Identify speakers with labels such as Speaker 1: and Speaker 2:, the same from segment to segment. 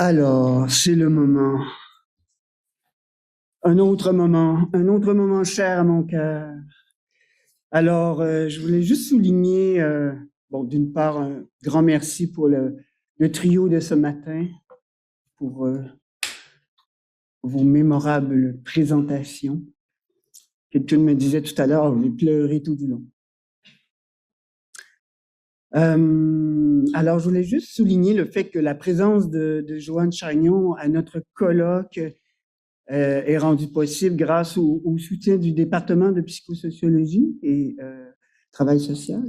Speaker 1: Alors, c'est le moment. Un autre moment cher à mon cœur. Alors, je voulais juste souligner, d'une part, un grand merci pour le trio de ce matin, pour vos mémorables présentations. Quelqu'un me disait tout à l'heure, j'ai pleuré tout du long. Alors, je voulais juste souligner le fait que la présence de Joanne Chagnon à notre colloque est rendue possible grâce au soutien du département de psychosociologie et travail social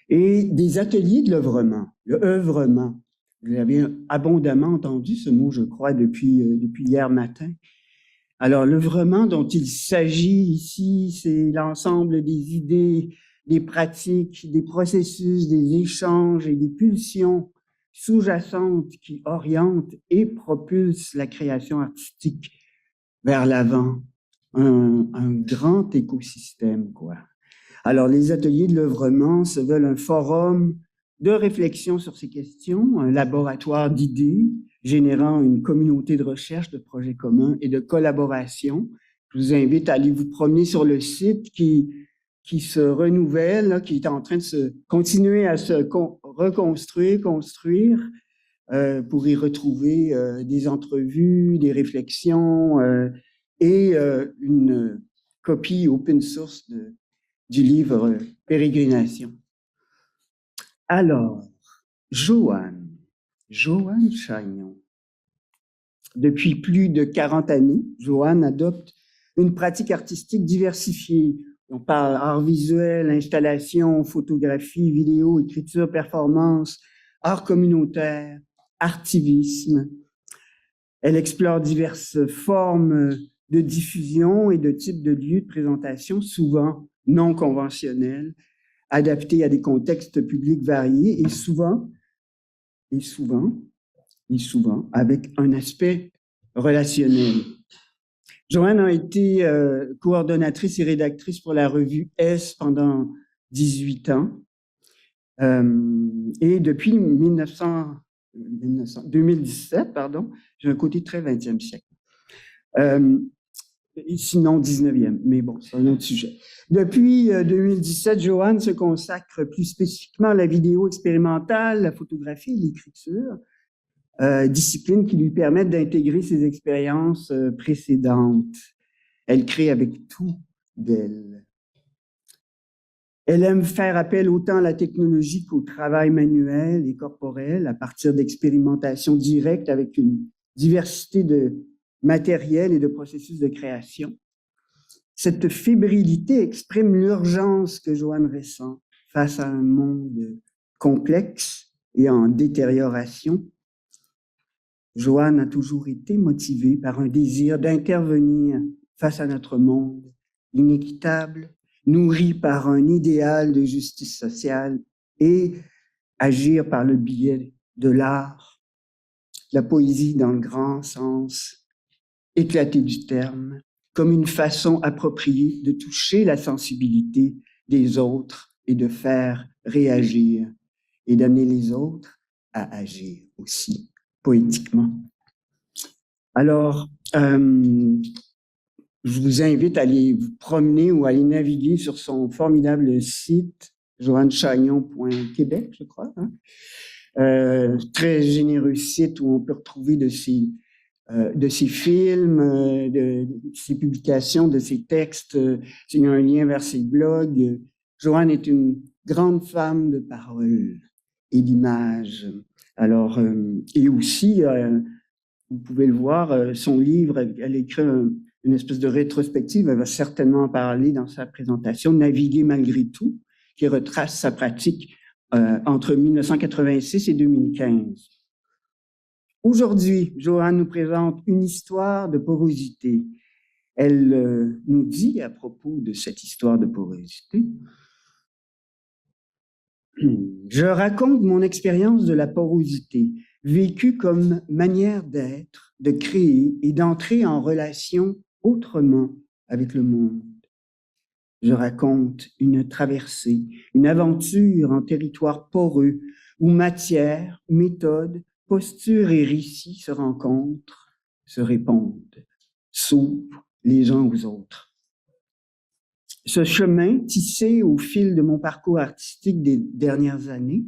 Speaker 1: et des ateliers de l'œuvrement. Le œuvrement, vous avez abondamment entendu ce mot, je crois, depuis hier matin. Alors, l'œuvrement dont il s'agit ici, c'est l'ensemble des idées, des pratiques, des processus, des échanges et des pulsions sous-jacentes qui orientent et propulsent la création artistique vers l'avant. Un grand écosystème, quoi. Alors, les ateliers de l'œuvrement se veulent un forum de réflexion sur ces questions, un laboratoire d'idées, générant une communauté de recherche, de projets communs et de collaboration. Je vous invite à aller vous promener sur le site qui se renouvelle, là, qui est en train de continuer à se reconstruire, construire, pour y retrouver des entrevues, des réflexions et une copie open source du livre Pérégrination. Alors, Joanne Chagnon. Depuis plus de 40 années, Joanne adopte une pratique artistique diversifiée. On parle art visuel, installation, photographie, vidéo, écriture, performance, art communautaire, artivisme. Elle explore diverses formes de diffusion et de types de lieux de présentation, souvent non conventionnels, adaptés à des contextes publics variés et souvent avec un aspect relationnel. Joanne a été coordonnatrice et rédactrice pour la revue S pendant 18 ans. Et depuis 2017, j'ai un côté très 20e siècle. Sinon 19e, mais bon, c'est un autre sujet. Depuis 2017, Joanne se consacre plus spécifiquement à la vidéo expérimentale, la photographie et l'écriture, disciplines qui lui permettent d'intégrer ses expériences précédentes. Elle crée avec tout d'elle. Elle aime faire appel autant à la technologie qu'au travail manuel et corporel à partir d'expérimentations directes avec une diversité de matériel et de processus de création. Cette fébrilité exprime l'urgence que Joanne ressent face à un monde complexe et en détérioration. Joanne a toujours été motivée par un désir d'intervenir face à notre monde inéquitable, nourri par un idéal de justice sociale et agir par le biais de l'art, la poésie dans le grand sens éclaté du terme, comme une façon appropriée de toucher la sensibilité des autres et de faire réagir et d'amener les autres à agir aussi poétiquement. Alors, je vous invite à aller vous promener ou à aller naviguer sur son formidable site, joannechagnon.québec, je crois. Très généreux site où on peut retrouver de ses films, de ses publications, de ses textes. Il y a un lien vers ses blogs. Joanne est une grande femme de parole et d'image. Alors, et aussi, vous pouvez le voir, son livre, elle écrit une espèce de rétrospective, elle va certainement en parler dans sa présentation, Naviguer malgré tout, qui retrace sa pratique entre 1986 et 2015. Aujourd'hui, Joanne nous présente une histoire de porosité. Elle nous dit à propos de cette histoire de porosité, je raconte mon expérience de la porosité, vécue comme manière d'être, de créer et d'entrer en relation autrement avec le monde. Je raconte une traversée, une aventure en territoire poreux où matière, méthode, posture et récit se rencontrent, se répondent, s'ouvrent les uns aux autres. Ce chemin, tissé au fil de mon parcours artistique des dernières années,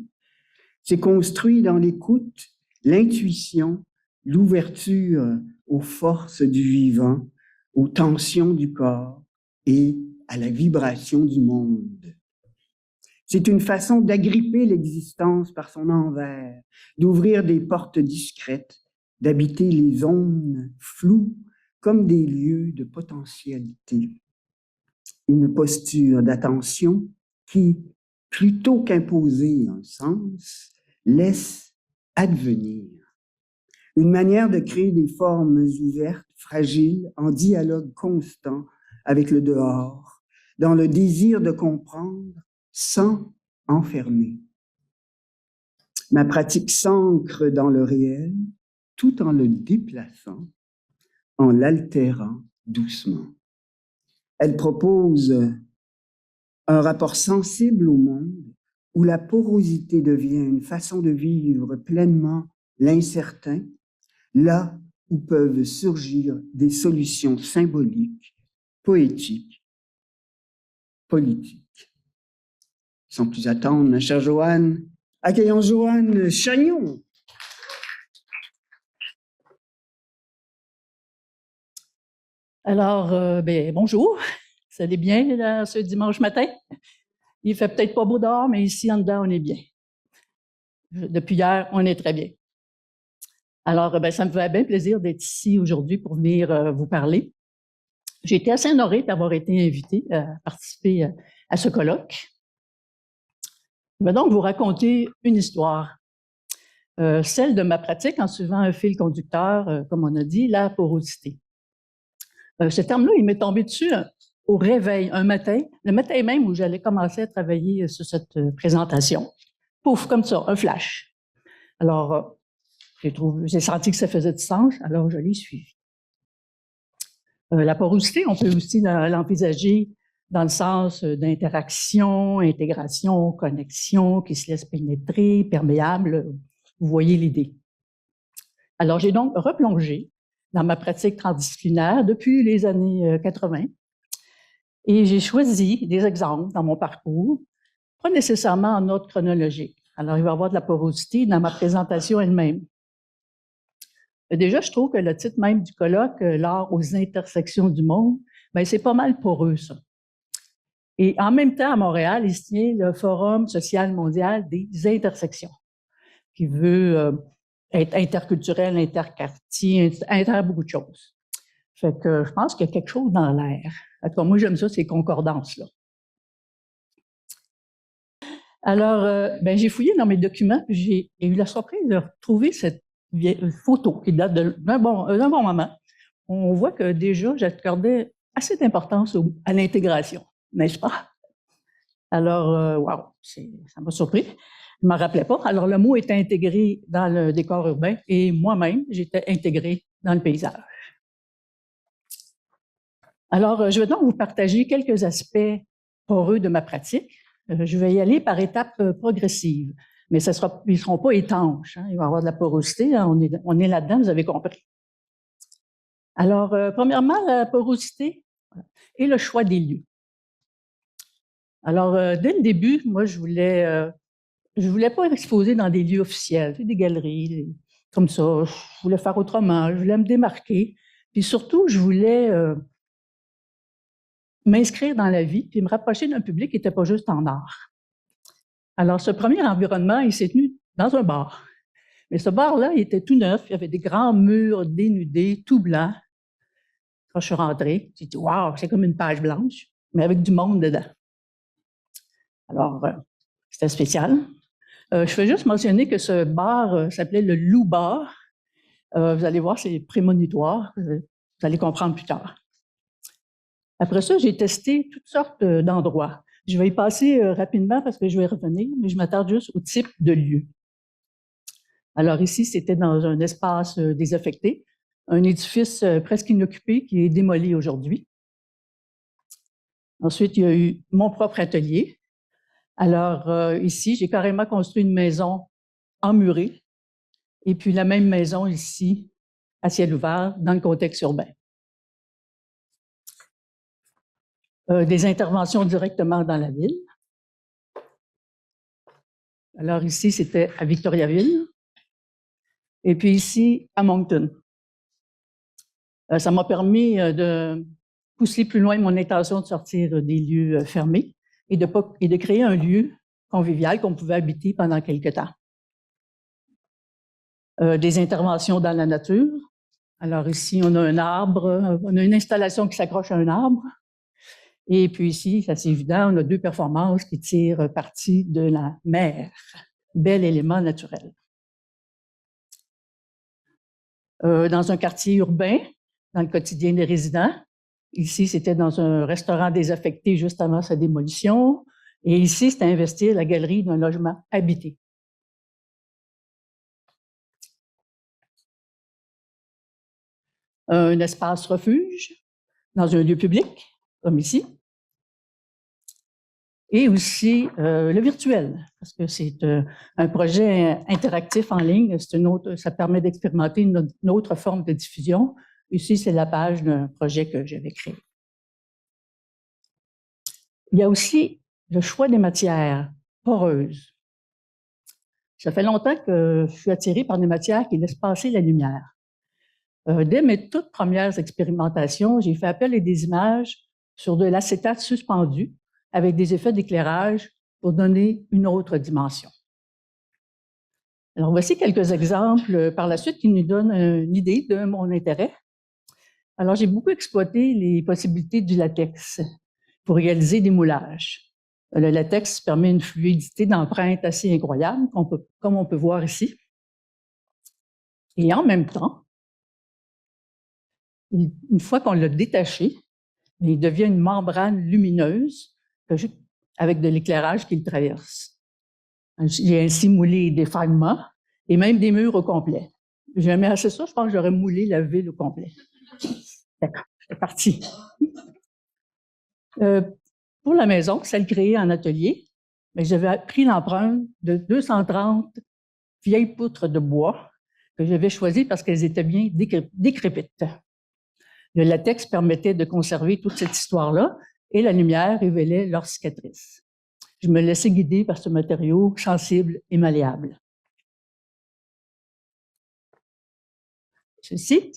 Speaker 1: s'est construit dans l'écoute, l'intuition, l'ouverture aux forces du vivant, aux tensions du corps et à la vibration du monde. C'est une façon d'agripper l'existence par son envers, d'ouvrir des portes discrètes, d'habiter les zones floues comme des lieux de potentialité. Une posture d'attention qui, plutôt qu'imposer un sens, laisse advenir. Une manière de créer des formes ouvertes, fragiles, en dialogue constant avec le dehors, dans le désir de comprendre sans enfermer. Ma pratique s'ancre dans le réel tout en le déplaçant, en l'altérant doucement. Elle propose un rapport sensible au monde où la porosité devient une façon de vivre pleinement l'incertain, là où peuvent surgir des solutions symboliques, poétiques, politiques. Sans plus attendre, ma chère Joanne, accueillons Joanne Chagnon.
Speaker 2: Alors, bonjour, ça allez bien là, ce dimanche matin? Il fait peut-être pas beau dehors, mais ici, en dedans, on est bien. Depuis hier, on est très bien. Alors, ça me fait bien plaisir d'être ici aujourd'hui pour venir vous parler. J'ai été assez honorée d'avoir été invitée à participer à ce colloque. Je vais donc vous raconter une histoire, celle de ma pratique en suivant un fil conducteur, comme on a dit, la porosité. Ce terme-là, il m'est tombé dessus au réveil, un matin, le matin même où j'allais commencer à travailler sur cette présentation. Pouf, comme ça, un flash. Alors, j'ai senti que ça faisait du sens, alors je l'ai suivi. La porosité, on peut aussi l'envisager dans le sens d'interaction, intégration, connexion, qui se laisse pénétrer, perméable. Vous voyez l'idée. Alors, j'ai donc replongé dans ma pratique transdisciplinaire depuis les années 80 et j'ai choisi des exemples dans mon parcours, pas nécessairement en ordre chronologique. Alors, il va y avoir de la porosité dans ma présentation elle-même. Déjà, je trouve que le titre même du colloque, l'art aux intersections du monde, c'est pas mal poreux, ça. Et en même temps, à Montréal, il se tient le Forum social mondial des intersections, qui veut être interculturel, interquartier, beaucoup de choses. Fait que je pense qu'il y a quelque chose dans l'air. En tout cas, moi, j'aime ça, ces concordances-là. Alors, j'ai fouillé dans mes documents, puis j'ai eu la surprise de retrouver cette photo qui date d'un bon moment. On voit que déjà, j'accordais assez d'importance à l'intégration, n'est-ce pas? Alors, wow, ça m'a surpris. Je ne m'en rappelais pas. Alors, le mot était intégré dans le décor urbain et moi-même, j'étais intégrée dans le paysage. Alors, je vais donc vous partager quelques aspects poreux de ma pratique. Je vais y aller par étapes progressives, mais ils ne seront pas étanches. Hein. Il va y avoir de la porosité. Hein. On est là-dedans, vous avez compris. Alors, premièrement, la porosité et le choix des lieux. Alors, dès le début, moi, je voulais pas exposer dans des lieux officiels, des galeries, comme ça. Je voulais faire autrement, je voulais me démarquer. Puis surtout, je voulais m'inscrire dans la vie puis me rapprocher d'un public qui n'était pas juste en art. Alors, ce premier environnement, il s'est tenu dans un bar. Mais ce bar-là, il était tout neuf. Il y avait des grands murs dénudés, tout blancs. Quand je suis rentrée, j'ai dit « Wow, c'est comme une page blanche, mais avec du monde dedans. » Alors, c'était spécial. Je vais juste mentionner que ce bar s'appelait le Lou Bar. Vous allez voir, c'est prémonitoire. Vous allez comprendre plus tard. Après ça, j'ai testé toutes sortes d'endroits. Je vais y passer rapidement parce que je vais revenir, mais je m'attarde juste au type de lieu. Alors ici, c'était dans un espace désaffecté, un édifice presque inoccupé qui est démoli aujourd'hui. Ensuite, il y a eu mon propre atelier. Alors ici, j'ai carrément construit une maison emmurée Et puis la même maison ici, à ciel ouvert, dans le contexte urbain. Des interventions directement dans la ville. Alors ici, c'était à Victoriaville. Et puis ici, à Moncton. Ça m'a permis de pousser plus loin mon intention de sortir des lieux fermés et de créer un lieu convivial qu'on pouvait habiter pendant quelques temps. Des interventions dans la nature. Alors ici, on a un arbre, on a une installation qui s'accroche à un arbre. Et puis ici, c'est évident, on a 2 performances qui tirent parti de la mer. Bel élément naturel. Dans un quartier urbain, dans le quotidien des résidents. Ici, c'était dans un restaurant désaffecté juste avant sa démolition. Et ici, c'était investir la galerie d'un logement habité. Un espace refuge dans un lieu public, comme ici. Et aussi le virtuel, parce que c'est un projet interactif en ligne. Ça permet d'expérimenter une autre forme de diffusion. Ici, c'est la page d'un projet que j'avais créé. Il y a aussi le choix des matières poreuses. Ça fait longtemps que je suis attirée par des matières qui laissent passer la lumière. Dès mes toutes premières expérimentations, j'ai fait appel à des images sur de l'acétate suspendu avec des effets d'éclairage pour donner une autre dimension. Alors, voici quelques exemples par la suite qui nous donnent une idée de mon intérêt. Alors, j'ai beaucoup exploité les possibilités du latex pour réaliser des moulages. Le latex permet une fluidité d'empreinte assez incroyable, comme on peut voir ici. Et en même temps, une fois qu'on l'a détaché, il devient une membrane lumineuse avec de l'éclairage qui le traverse. J'ai ainsi moulé des fragments et même des murs au complet. J'ai jamais assez ça, je pense que j'aurais moulé la ville au complet. D'accord, c'est parti. Pour la maison, celle créée en atelier, mais j'avais pris l'empreinte de 230 vieilles poutres de bois que j'avais choisies parce qu'elles étaient bien décrépites. Le latex permettait de conserver toute cette histoire-là et la lumière révélait leur cicatrice. Je me laissais guider par ce matériau sensible et malléable. Ceci,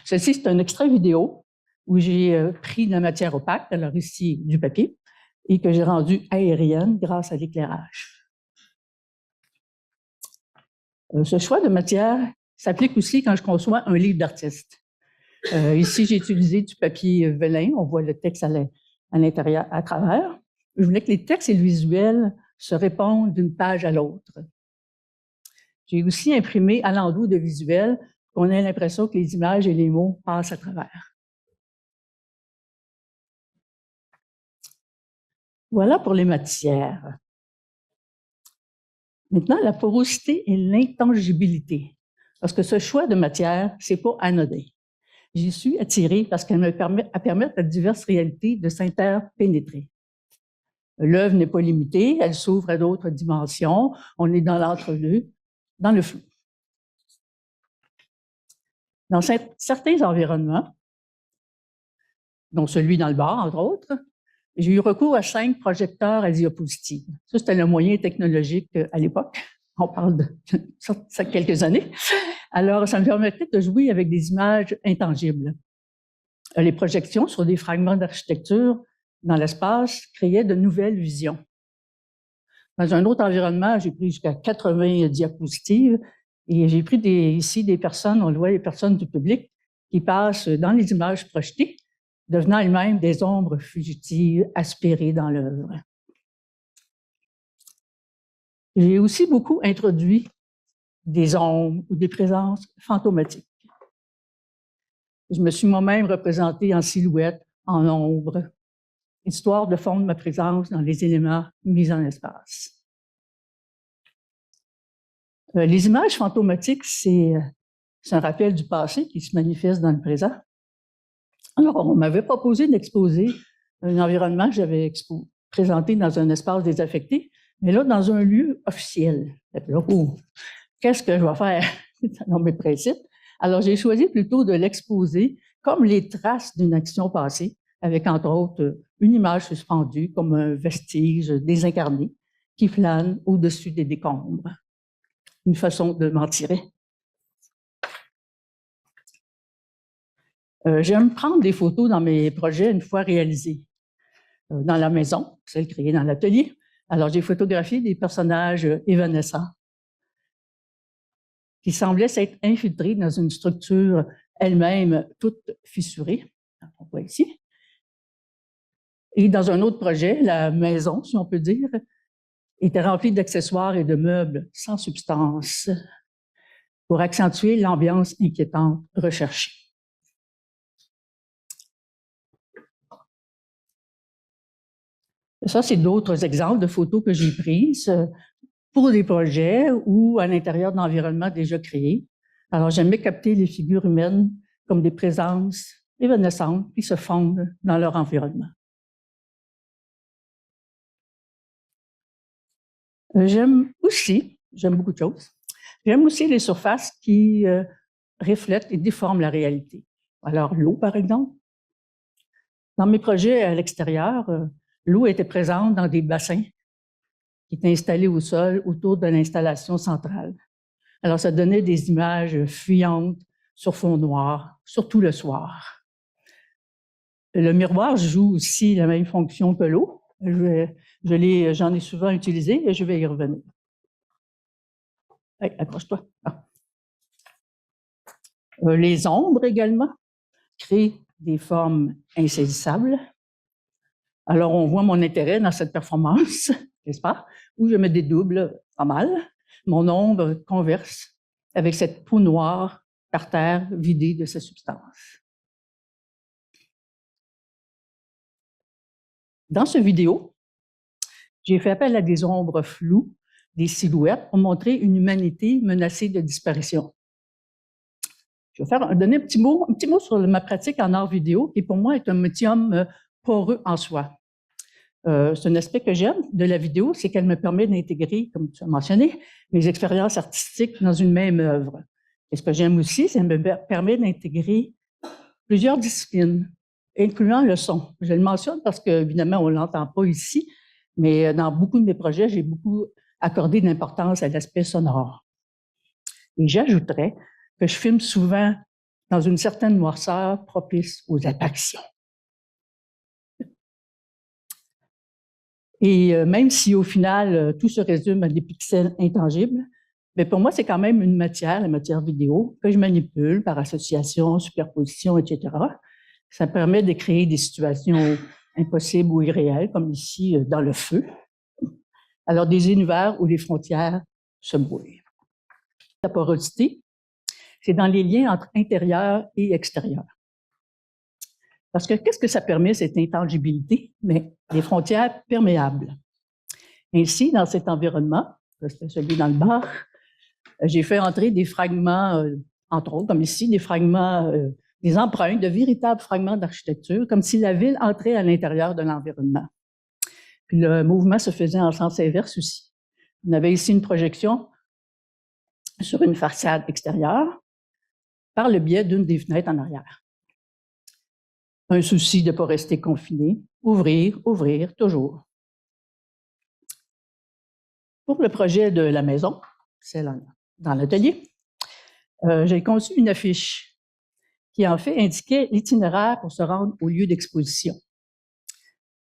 Speaker 2: c'est un extrait vidéo où j'ai pris de la matière opaque, alors ici du papier, et que j'ai rendu aérienne grâce à l'éclairage. Ce choix de matière s'applique aussi quand je conçois un livre d'artiste. Ici, j'ai utilisé du papier vélin, on voit le texte à l'intérieur, à travers. Je voulais que les textes et le visuel se répondent d'une page à l'autre. J'ai aussi imprimé à l'endroit de visuel qu'on ait l'impression que les images et les mots passent à travers. Voilà pour les matières. Maintenant, la porosité et l'intangibilité. Parce que ce choix de matière, c'est pas anodin. J'y suis attirée parce qu'elle me permet à diverses réalités de s'interpénétrer. L'œuvre n'est pas limitée, elle s'ouvre à d'autres dimensions. On est dans l'entre-deux, dans le flou. Dans certains environnements, dont celui dans le bar, entre autres, j'ai eu recours à 5 projecteurs à diapositive. Ça, c'était le moyen technologique à l'époque. On parle de ça quelques années. Alors, ça me permettait de jouer avec des images intangibles. Les projections sur des fragments d'architecture dans l'espace créaient de nouvelles visions. Dans un autre environnement, j'ai pris jusqu'à 80 diapositives et j'ai pris ici des personnes, on le voit, les personnes du public qui passent dans les images projetées, devenant elles-mêmes des ombres fugitives aspirées dans l'œuvre. J'ai aussi beaucoup introduit des ombres ou des présences fantomatiques. Je me suis moi-même représentée en silhouette, en ombre, histoire de fondre ma présence dans les éléments mis en espace. Les images fantomatiques, c'est un rappel du passé qui se manifeste dans le présent. Alors, on m'avait proposé d'exposer un environnement que j'avais présenté dans un espace désaffecté, Mais là, dans un lieu officiel. Là, oh, qu'est-ce que je vais faire dans mes principes? Alors, j'ai choisi plutôt de l'exposer comme les traces d'une action passée, avec entre autres une image suspendue comme un vestige désincarné qui flâne au-dessus des décombres. Une façon de m'en tirer. J'aime prendre des photos dans mes projets une fois réalisés. Dans la maison, celle créée dans l'atelier. Alors, j'ai photographié des personnages évanescents qui semblaient s'être infiltrés dans une structure elle-même toute fissurée. On voit ici. Et dans un autre projet, la maison, si on peut dire, était remplie d'accessoires et de meubles sans substance pour accentuer l'ambiance inquiétante recherchée. Ça, c'est d'autres exemples de photos que j'ai prises pour des projets ou à l'intérieur d'environnements déjà créés. Alors, j'aimais capter les figures humaines comme des présences évanescentes qui se fondent dans leur environnement. J'aime beaucoup de choses, j'aime aussi les surfaces qui reflètent et déforment la réalité. Alors, l'eau, par exemple. Dans mes projets à l'extérieur, l'eau était présente dans des bassins qui étaient installés au sol autour de l'installation centrale. Alors, ça donnait des images fuyantes sur fond noir, surtout le soir. Le miroir joue aussi la même fonction que l'eau. J'en ai souvent utilisé et je vais y revenir. Hey, accroche-toi. Ah. Les ombres également créent des formes insaisissables. Alors, on voit mon intérêt dans cette performance, n'est-ce pas? Où je me dédouble pas mal. Mon ombre converse avec cette peau noire par terre vidée de sa substance. Dans cette vidéo, j'ai fait appel à des ombres floues, des silhouettes, pour montrer une humanité menacée de disparition. Je vais donner un petit mot sur ma pratique en art vidéo, qui pour moi est un médium poreux en soi. C'est un aspect que j'aime de la vidéo, c'est qu'elle me permet d'intégrer, comme tu as mentionné, mes expériences artistiques dans une même œuvre. Et ce que j'aime aussi, c'est qu'elle me permet d'intégrer plusieurs disciplines, incluant le son. Je le mentionne parce qu'évidemment, on ne l'entend pas ici, mais dans beaucoup de mes projets, j'ai beaucoup accordé d'importance à l'aspect sonore. Et j'ajouterais que je filme souvent dans une certaine noirceur propice aux apparitions. Et même si au final, tout se résume à des pixels intangibles, mais pour moi, c'est quand même une matière, la matière vidéo, que je manipule par association, superposition, etc. Ça permet de créer des situations impossibles ou irréelles, comme ici dans le feu. Alors, des univers où les frontières se brouillent. La porosité, c'est dans les liens entre intérieur et extérieur. Parce que qu'est-ce que ça permet, cette intangibilité? Mais des frontières perméables. Ainsi, dans cet environnement, c'est celui dans le bar, j'ai fait entrer des fragments, entre autres, comme ici, des fragments, des empreintes, de véritables fragments d'architecture, comme si la ville entrait à l'intérieur de l'environnement. Puis le mouvement se faisait en sens inverse aussi. On avait ici une projection sur une façade extérieure par le biais d'une des fenêtres en arrière. Un souci de ne pas rester confiné, ouvrir, ouvrir, toujours. Pour le projet de la maison, c'est dans l'atelier, j'ai conçu une affiche qui en fait indiquait l'itinéraire pour se rendre au lieu d'exposition,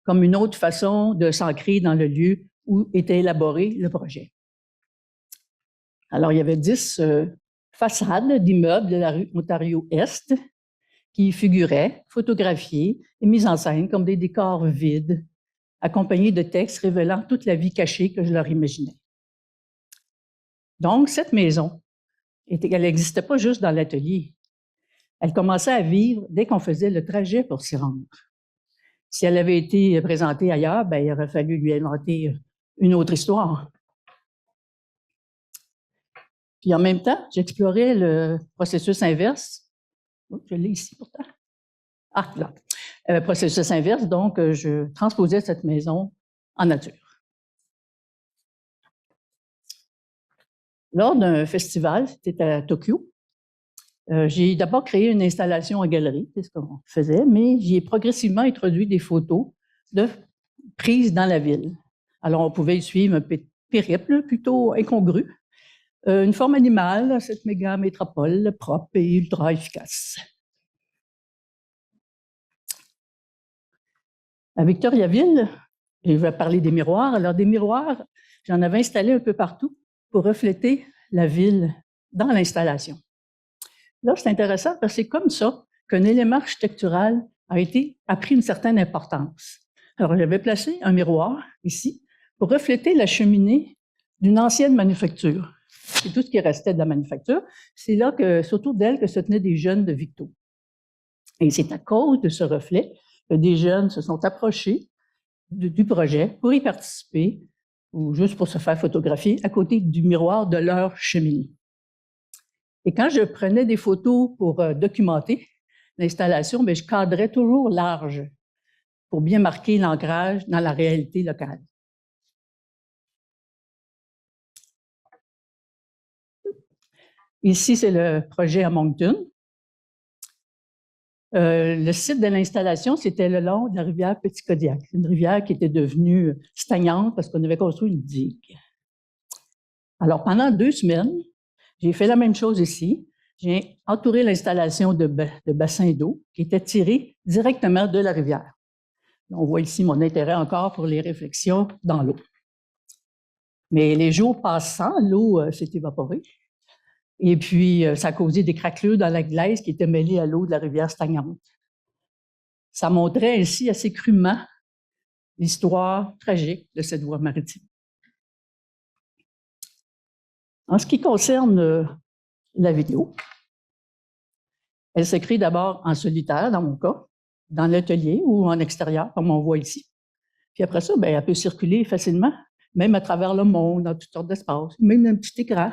Speaker 2: comme une autre façon de s'ancrer dans le lieu où était élaboré le projet. Alors, il y avait 10 façades d'immeubles de la rue Ontario-Est qui figuraient, photographiés et mis en scène comme des décors vides, accompagnés de textes révélant toute la vie cachée que je leur imaginais. Donc, cette maison, elle n'existait pas juste dans l'atelier. Elle commençait à vivre dès qu'on faisait le trajet pour s'y rendre. Si elle avait été présentée ailleurs, ben, il aurait fallu lui inventer une autre histoire. Puis en même temps, j'explorais le processus inverse. Oh, je l'ai ici pourtant. Ah, là. Processus inverse, donc je transposais cette maison en nature. Lors d'un festival, c'était à Tokyo, j'ai d'abord créé une installation en galerie, c'est ce qu'on faisait, mais j'y ai progressivement introduit des photos de prises dans la ville. Alors, on pouvait y suivre un périple plutôt incongru, une forme animale, cette méga métropole propre et ultra efficace. À Victoriaville, je vais parler des miroirs. Alors, des miroirs, j'en avais installé un peu partout pour refléter la ville dans l'installation. Là, c'est intéressant parce que c'est comme ça qu'un élément architectural a pris une certaine importance. Alors, j'avais placé un miroir ici pour refléter la cheminée d'une ancienne manufacture. C'est tout ce qui restait de la manufacture. C'est là que, c'est autour d'elle que se tenaient des jeunes de Victo. Et c'est à cause de ce reflet que des jeunes se sont approchés du projet pour y participer ou juste pour se faire photographier à côté du miroir de leur cheminée. Et quand je prenais des photos pour documenter l'installation, bien, je cadrais toujours large pour bien marquer l'ancrage dans la réalité locale. Ici, c'est le projet à Moncton. Le site de l'installation, c'était le long de la rivière Petit-Kodiak, une rivière qui était devenue stagnante parce qu'on avait construit une digue. Alors, pendant 2 semaines, j'ai fait la même chose ici. J'ai entouré l'installation de bassins d'eau qui étaient tirés directement de la rivière. On voit ici mon intérêt encore pour les réflexions dans l'eau. Mais les jours passant, l'eau s'est évaporée. Et puis, ça a causé des craquelures dans la glaise qui était mêlée à l'eau de la rivière stagnante. Ça montrait ainsi assez crûment l'histoire tragique de cette voie maritime. En ce qui concerne la vidéo, elle s'écrit d'abord en solitaire, dans mon cas, dans l'atelier ou en extérieur, comme on voit ici. Puis après ça, bien, elle peut circuler facilement, même à travers le monde, dans toutes sortes d'espaces, même un petit écran.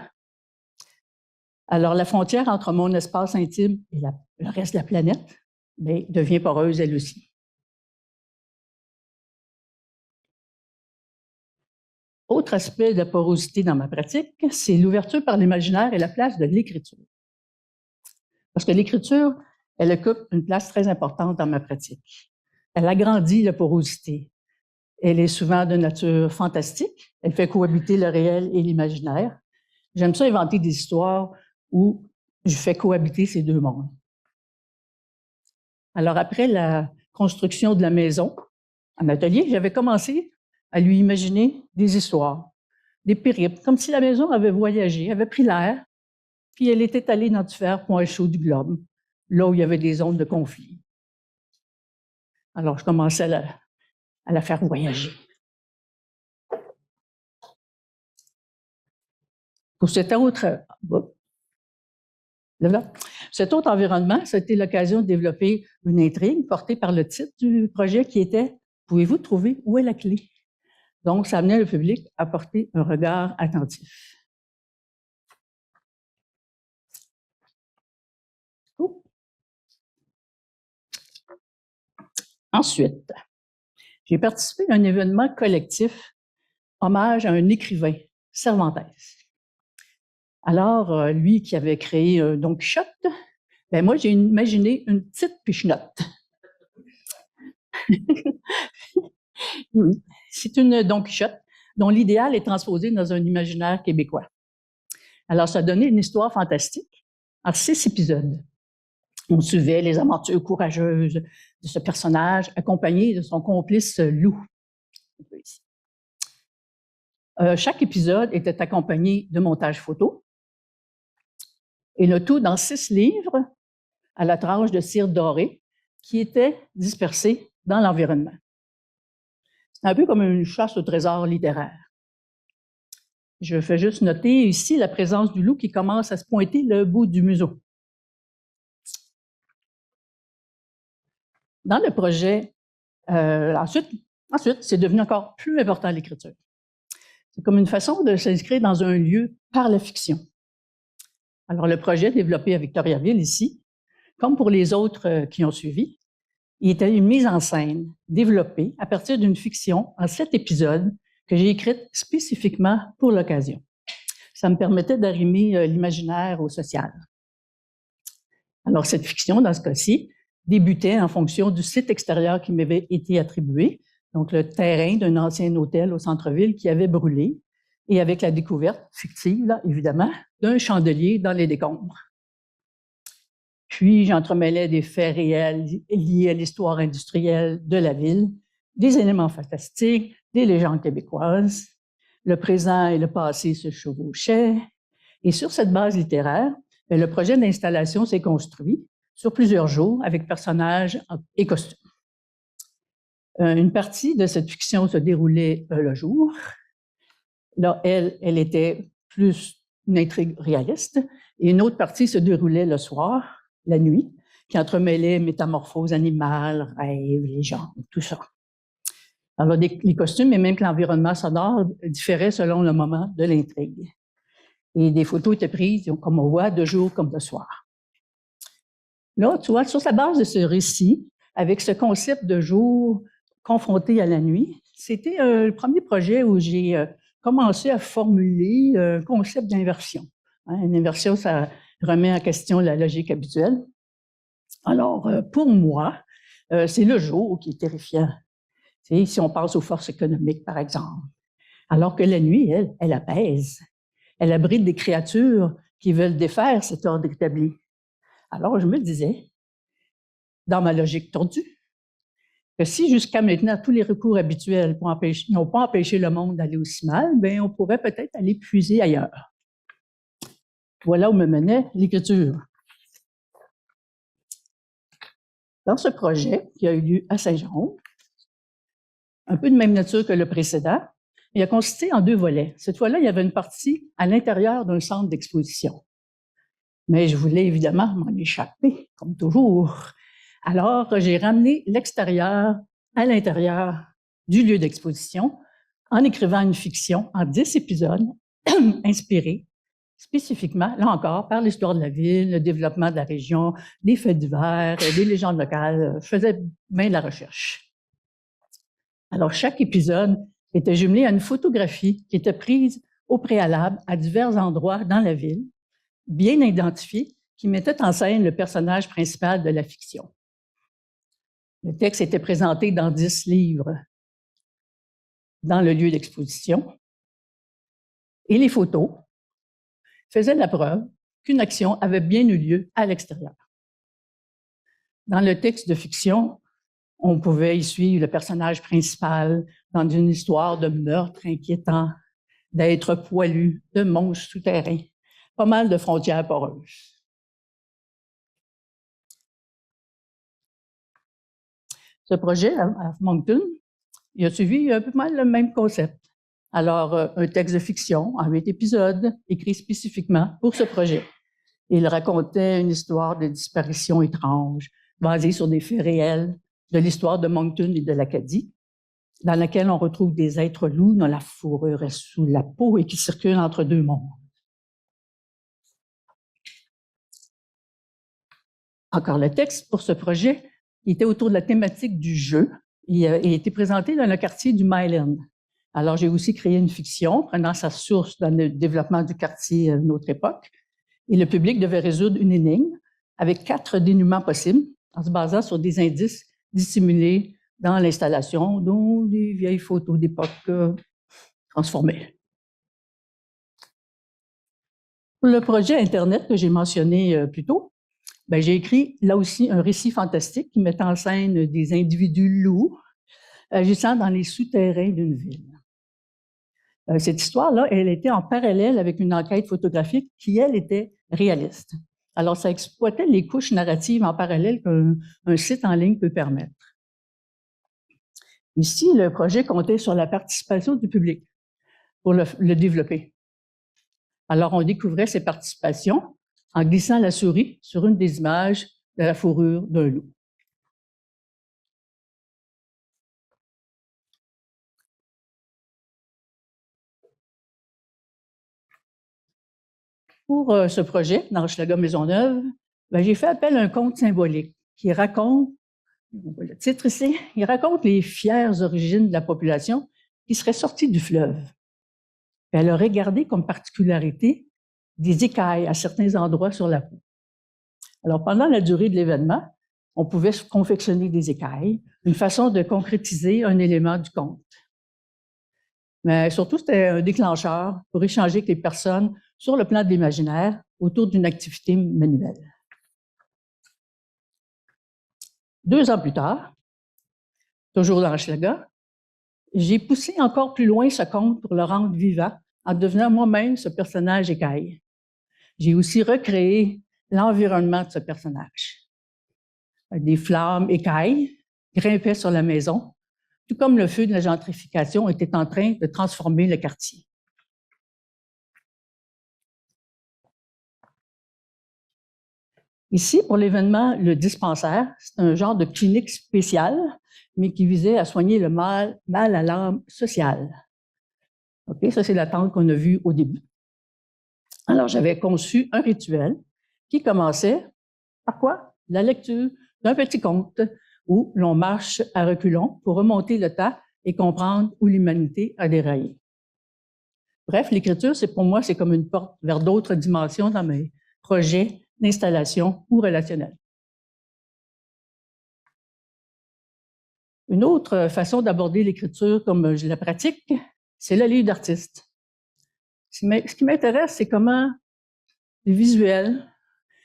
Speaker 2: Alors, la frontière entre mon espace intime et le reste de la planète bien, devient poreuse elle aussi. Autre aspect de porosité dans ma pratique, c'est l'ouverture par l'imaginaire et la place de l'écriture. Parce que l'écriture, elle occupe une place très importante dans ma pratique. Elle agrandit la porosité. Elle est souvent de nature fantastique. Elle fait cohabiter le réel et l'imaginaire. J'aime ça inventer des histoires où je fais cohabiter ces deux mondes. Alors, après la construction de la maison, en atelier, j'avais commencé à lui imaginer des histoires, des périples, comme si la maison avait voyagé, avait pris l'air, puis elle était allée dans différents points chauds du globe, là où il y avait des zones de conflit. Alors, je commençais à la faire voyager. Pour cet autre environnement, ça a été l'occasion de développer une intrigue portée par le titre du projet qui était « Pouvez-vous trouver où est la clé? » Donc, ça amenait le public à porter un regard attentif. Ensuite, j'ai participé à un événement collectif, hommage à un écrivain, Cervantes. Alors, lui qui avait créé Don Quichotte, ben moi, j'ai imaginé une petite pichenotte. Oui, c'est une Don Quichotte dont l'idéal est transposé dans un imaginaire québécois. Alors, ça a donné une histoire fantastique en 6 épisodes. On suivait les aventures courageuses de ce personnage accompagné de son complice Loup. Chaque épisode était accompagné de montages photos et le tout dans 6 livres à la tranche de cire dorée qui étaient dispersés dans l'environnement. C'est un peu comme une chasse au trésor littéraire. Je fais juste noter ici la présence du loup qui commence à se pointer le bout du museau. Dans le projet, ensuite, c'est devenu encore plus important l'écriture. C'est comme une façon de s'inscrire dans un lieu par la fiction. Alors, le projet développé à Victoriaville ici, comme pour les autres qui ont suivi, il était une mise en scène développée à partir d'une fiction en 7 épisodes que j'ai écrite spécifiquement pour l'occasion. ça me permettait d'arrimer l'imaginaire au social. Alors, cette fiction, dans ce cas-ci, débutait en fonction du site extérieur qui m'avait été attribué, donc le terrain d'un ancien hôtel au centre-ville qui avait brûlé, et avec la découverte fictive, là, évidemment, d'un chandelier dans les décombres. Puis, j'entremêlais des faits réels liés à l'histoire industrielle de la ville, des éléments fantastiques, des légendes québécoises. Le présent et le passé se chevauchaient. Et sur cette base littéraire, le projet d'installation s'est construit sur plusieurs jours avec personnages et costumes. Une partie de cette fiction se déroulait le jour. Là, elle était plus une intrigue réaliste. Et une autre partie se déroulait le soir, la nuit, qui entremêlait métamorphoses animales, rêves, légendes, tout ça. Alors, les costumes et même l'environnement sonore différaient selon le moment de l'intrigue. Et des photos étaient prises, comme on voit, de jour comme de soir. Là, tu vois, sur la base de ce récit, avec ce concept de jour confronté à la nuit, c'était le premier projet où j'ai commencé à formuler un concept d'inversion. Une inversion, ça remet en question la logique habituelle. Alors, pour moi, c'est le jour qui est terrifiant. C'est, si on pense aux forces économiques, par exemple. Alors que la nuit, elle apaise. Elle abrite des créatures qui veulent défaire cet ordre établi. Alors, je me disais, dans ma logique tordue, que si jusqu'à maintenant, tous les recours habituels n'ont pas empêché le monde d'aller aussi mal, bien, on pourrait peut-être aller puiser ailleurs. Voilà où me menait l'écriture. Dans ce projet qui a eu lieu à Saint-Jérôme, un peu de même nature que le précédent, il a consisté en 2 volets. Cette fois-là, il y avait une partie à l'intérieur d'un centre d'exposition. Mais je voulais évidemment m'en échapper, comme toujours. Alors, j'ai ramené l'extérieur à l'intérieur du lieu d'exposition en écrivant une fiction en 10 épisodes inspirés spécifiquement, là encore, par l'histoire de la ville, le développement de la région, des faits divers, des légendes locales. Je faisais bien de la recherche. Alors, chaque épisode était jumelé à une photographie qui était prise au préalable à divers endroits dans la ville, bien identifiés, qui mettait en scène le personnage principal de la fiction. Le texte était présenté dans 10 livres dans le lieu d'exposition et les photos faisaient la preuve qu'une action avait bien eu lieu à l'extérieur. Dans le texte de fiction, on pouvait y suivre le personnage principal dans une histoire de meurtre inquiétant, d'êtres poilus, de monstres souterrains, pas mal de frontières poreuses. Ce projet à Moncton, il a suivi un peu mal le même concept. Alors, un texte de fiction en 8 épisodes, écrit spécifiquement pour ce projet. Il racontait une histoire de disparition étrange, basée sur des faits réels de l'histoire de Moncton et de l'Acadie, dans laquelle on retrouve des êtres loups dont la fourrure est sous la peau et qui circulent entre 2 mondes. Encore le texte pour ce projet, il était autour de la thématique du jeu. Il a été présenté dans le quartier du Myland. Alors, j'ai aussi créé une fiction prenant sa source dans le développement du quartier à notre époque. Et le public devait résoudre une énigme avec 4 dénouements possibles en se basant sur des indices dissimulés dans l'installation, dont des vieilles photos d'époque transformées. Pour le projet Internet que j'ai mentionné plus tôt, j'ai écrit là aussi un récit fantastique qui met en scène des individus loups agissant dans les souterrains d'une ville. Cette histoire-là, elle était en parallèle avec une enquête photographique qui, elle, était réaliste. Alors, ça exploitait les couches narratives en parallèle qu'un site en ligne peut permettre. Ici, le projet comptait sur la participation du public pour le développer. Alors, on découvrait ces participations en glissant la souris sur une des images de la fourrure d'un loup. Pour ce projet, dans Hochelaga Maisonneuve, j'ai fait appel à un conte symbolique qui raconte, on voit le titre ici, il raconte les fières origines de la population qui serait sortie du fleuve. Elle aurait gardé comme particularité des écailles à certains endroits sur la peau. Alors, pendant la durée de l'événement, on pouvait confectionner des écailles, une façon de concrétiser un élément du conte. Mais surtout, c'était un déclencheur pour échanger avec les personnes sur le plan de l'imaginaire autour d'une activité manuelle. 2 ans plus tard, toujours dans Hochelaga, j'ai poussé encore plus loin ce conte pour le rendre vivant en devenant moi-même ce personnage écaille. J'ai aussi recréé l'environnement de ce personnage. Des flammes écailles grimpaient sur la maison, tout comme le feu de la gentrification était en train de transformer le quartier. Ici, pour l'événement Le Dispensaire, c'est un genre de clinique spéciale, mais qui visait à soigner le mal à l'âme sociale. OK, ça, c'est la tente qu'on a vue au début. Alors, j'avais conçu un rituel qui commençait par quoi? La lecture d'un petit conte où l'on marche à reculons pour remonter le temps et comprendre où l'humanité a déraillé. Bref, l'écriture, pour moi, c'est comme une porte vers d'autres dimensions dans mes projets d'installation ou relationnels. Une autre façon d'aborder l'écriture comme je la pratique, c'est le livre d'artiste. Ce qui m'intéresse, c'est comment les visuels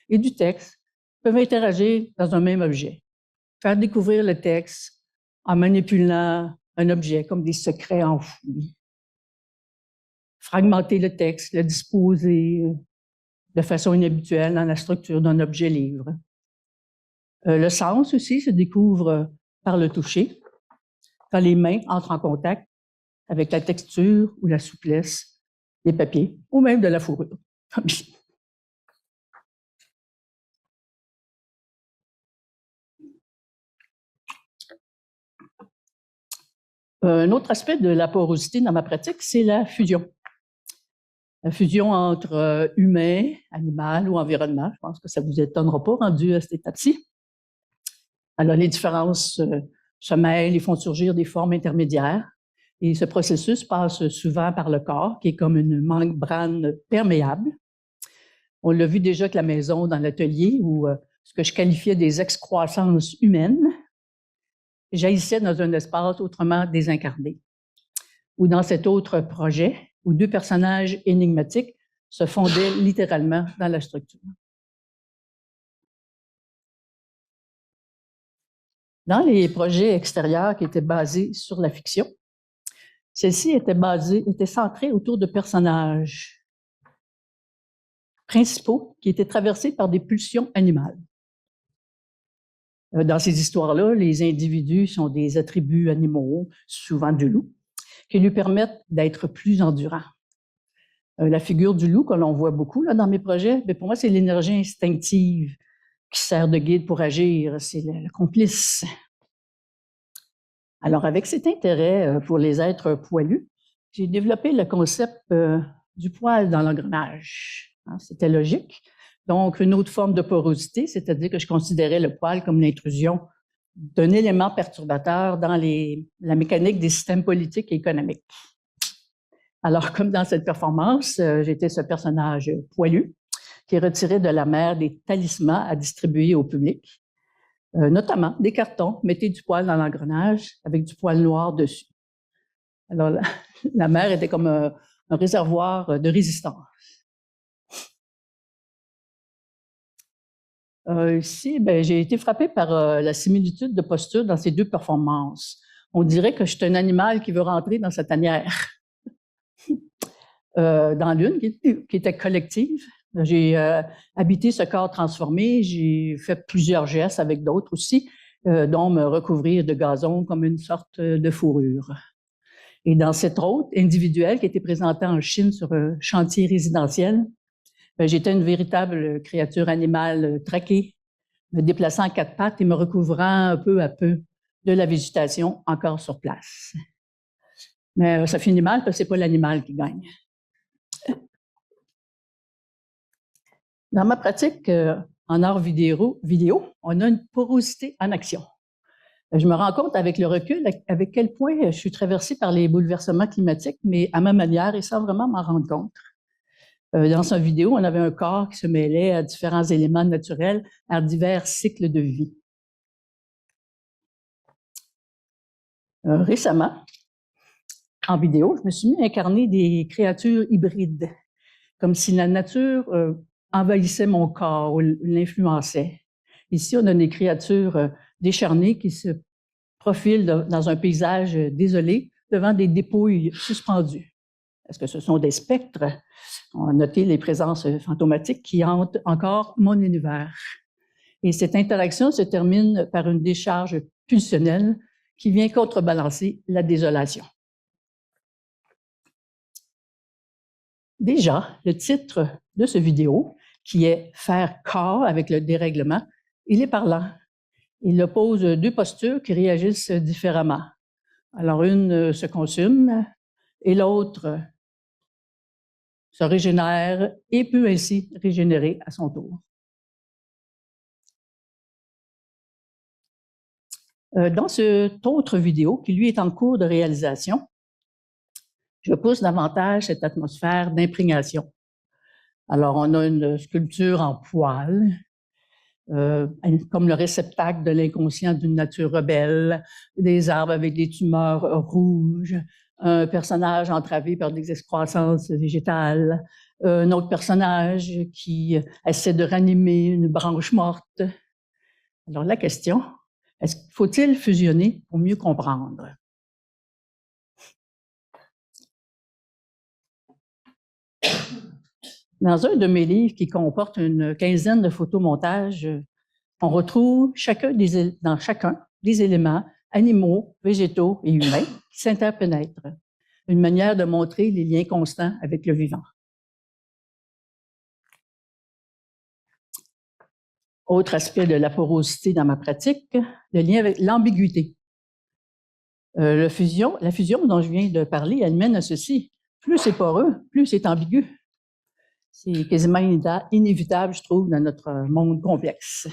Speaker 2: et du texte peuvent interagir dans un même objet. Faire découvrir le texte en manipulant un objet comme des secrets enfouis. Fragmenter le texte, le disposer de façon inhabituelle dans la structure d'un objet livre. Le sens aussi se découvre par le toucher, quand les mains entrent en contact avec la texture ou la souplesse des papiers ou même de la fourrure. Un autre aspect de la porosité dans ma pratique, c'est la fusion. La fusion entre humain, animal ou environnement. Je pense que ça ne vous étonnera pas rendu à cette étape-ci. Alors, les différences se mêlent et font surgir des formes intermédiaires. Et ce processus passe souvent par le corps, qui est comme une membrane perméable. On l'a vu déjà avec la maison dans l'atelier, où ce que je qualifiais des excroissances humaines jaillissait dans un espace autrement désincarné. Ou dans cet autre projet, où 2 personnages énigmatiques se fondaient littéralement dans la structure. Dans les projets extérieurs qui étaient basés sur la fiction, celle-ci était centrée autour de personnages principaux qui étaient traversés par des pulsions animales. Dans ces histoires-là, les individus sont des attributs animaux, souvent du loup, qui lui permettent d'être plus endurants. La figure du loup que l'on voit beaucoup là, dans mes projets, mais pour moi, c'est l'énergie instinctive qui sert de guide pour agir, c'est le complice. Alors, avec cet intérêt pour les êtres poilus, j'ai développé le concept du poil dans l'engrenage. C'était logique. Donc, une autre forme de porosité, c'est-à-dire que je considérais le poil comme l'intrusion d'un élément perturbateur dans la mécanique des systèmes politiques et économiques. Alors, comme dans cette performance, j'étais ce personnage poilu qui retirait de la mer des talismans à distribuer au public, notamment des cartons, mettez du poil dans l'engrenage avec du poil noir dessus. Alors, la mer était comme un réservoir de résistance. Ici, j'ai été frappée par la similitude de posture dans ces 2 performances. On dirait que je suis un animal qui veut rentrer dans sa tanière. Dans l'une, qui était collective, j'ai habité ce corps transformé, j'ai fait plusieurs gestes avec d'autres aussi, dont me recouvrir de gazon comme une sorte de fourrure. Et dans cette autre, individuelle, qui était présentée en Chine sur un chantier résidentiel, j'étais une véritable créature animale traquée, me déplaçant à 4 pattes et me recouvrant peu à peu de la végétation encore sur place. Mais ça finit mal parce que c'est pas l'animal qui gagne. Dans ma pratique en art vidéo, on a une porosité en action. Je me rends compte avec le recul avec quel point je suis traversée par les bouleversements climatiques, mais à ma manière et sans vraiment m'en rendre compte. Dans cette vidéo, on avait un corps qui se mêlait à différents éléments naturels, à divers cycles de vie. Récemment, en vidéo, je me suis mis à incarner des créatures hybrides, comme si la nature envahissait mon corps ou l'influençait. Ici, on a des créatures décharnées qui se profilent dans un paysage désolé devant des dépouilles suspendues. Est-ce que ce sont des spectres? On a noté les présences fantomatiques qui hantent encore mon univers. Et cette interaction se termine par une décharge pulsionnelle qui vient contrebalancer la désolation. Déjà, le titre de ce vidéo, qui est « Faire corps avec le dérèglement », il est parlant. Il oppose deux postures qui réagissent différemment. Alors, une se consume et l'autre se régénère et peut ainsi régénérer à son tour. Dans cette autre vidéo, qui lui est en cours de réalisation, je pousse davantage cette atmosphère d'imprégnation. Alors, on a une sculpture en poil, comme le réceptacle de l'inconscient d'une nature rebelle, des arbres avec des tumeurs rouges, un personnage entravé par des excroissances végétales, un autre personnage qui essaie de ranimer une branche morte. Alors, la question, faut-il fusionner pour mieux comprendre? Dans un de mes livres qui comporte une quinzaine de photomontages, on retrouve dans chacun des éléments animaux, végétaux et humains qui s'interpénètrent, une manière de montrer les liens constants avec le vivant. Autre aspect de la porosité dans ma pratique, le lien avec l'ambiguïté. La fusion dont je viens de parler, elle mène à ceci. Plus c'est poreux, plus c'est ambigu. C'est quasiment inévitable, je trouve, dans notre monde complexe.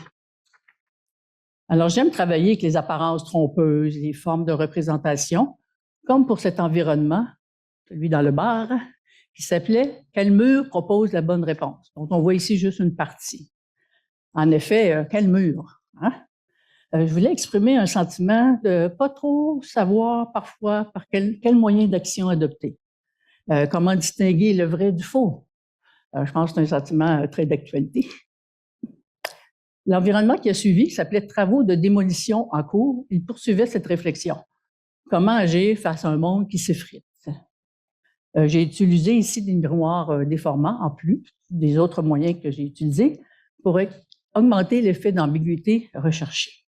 Speaker 2: Alors, j'aime travailler avec les apparences trompeuses, les formes de représentation, comme pour cet environnement, celui dans le bar, qui s'appelait « Quel mur propose la bonne réponse ?» Donc, on voit ici juste une partie. En effet, quel mur? Hein? Je voulais exprimer un sentiment de pas trop savoir parfois par quel moyen d'action adopter. Comment distinguer le vrai du faux? Je pense que c'est un sentiment très d'actualité. L'environnement qui a suivi, qui s'appelait « Travaux de démolition en cours », il poursuivait cette réflexion. Comment agir face à un monde qui s'effrite? J'ai utilisé ici des miroirs déformants, en plus des autres moyens que j'ai utilisés, pour augmenter l'effet d'ambiguïté recherché.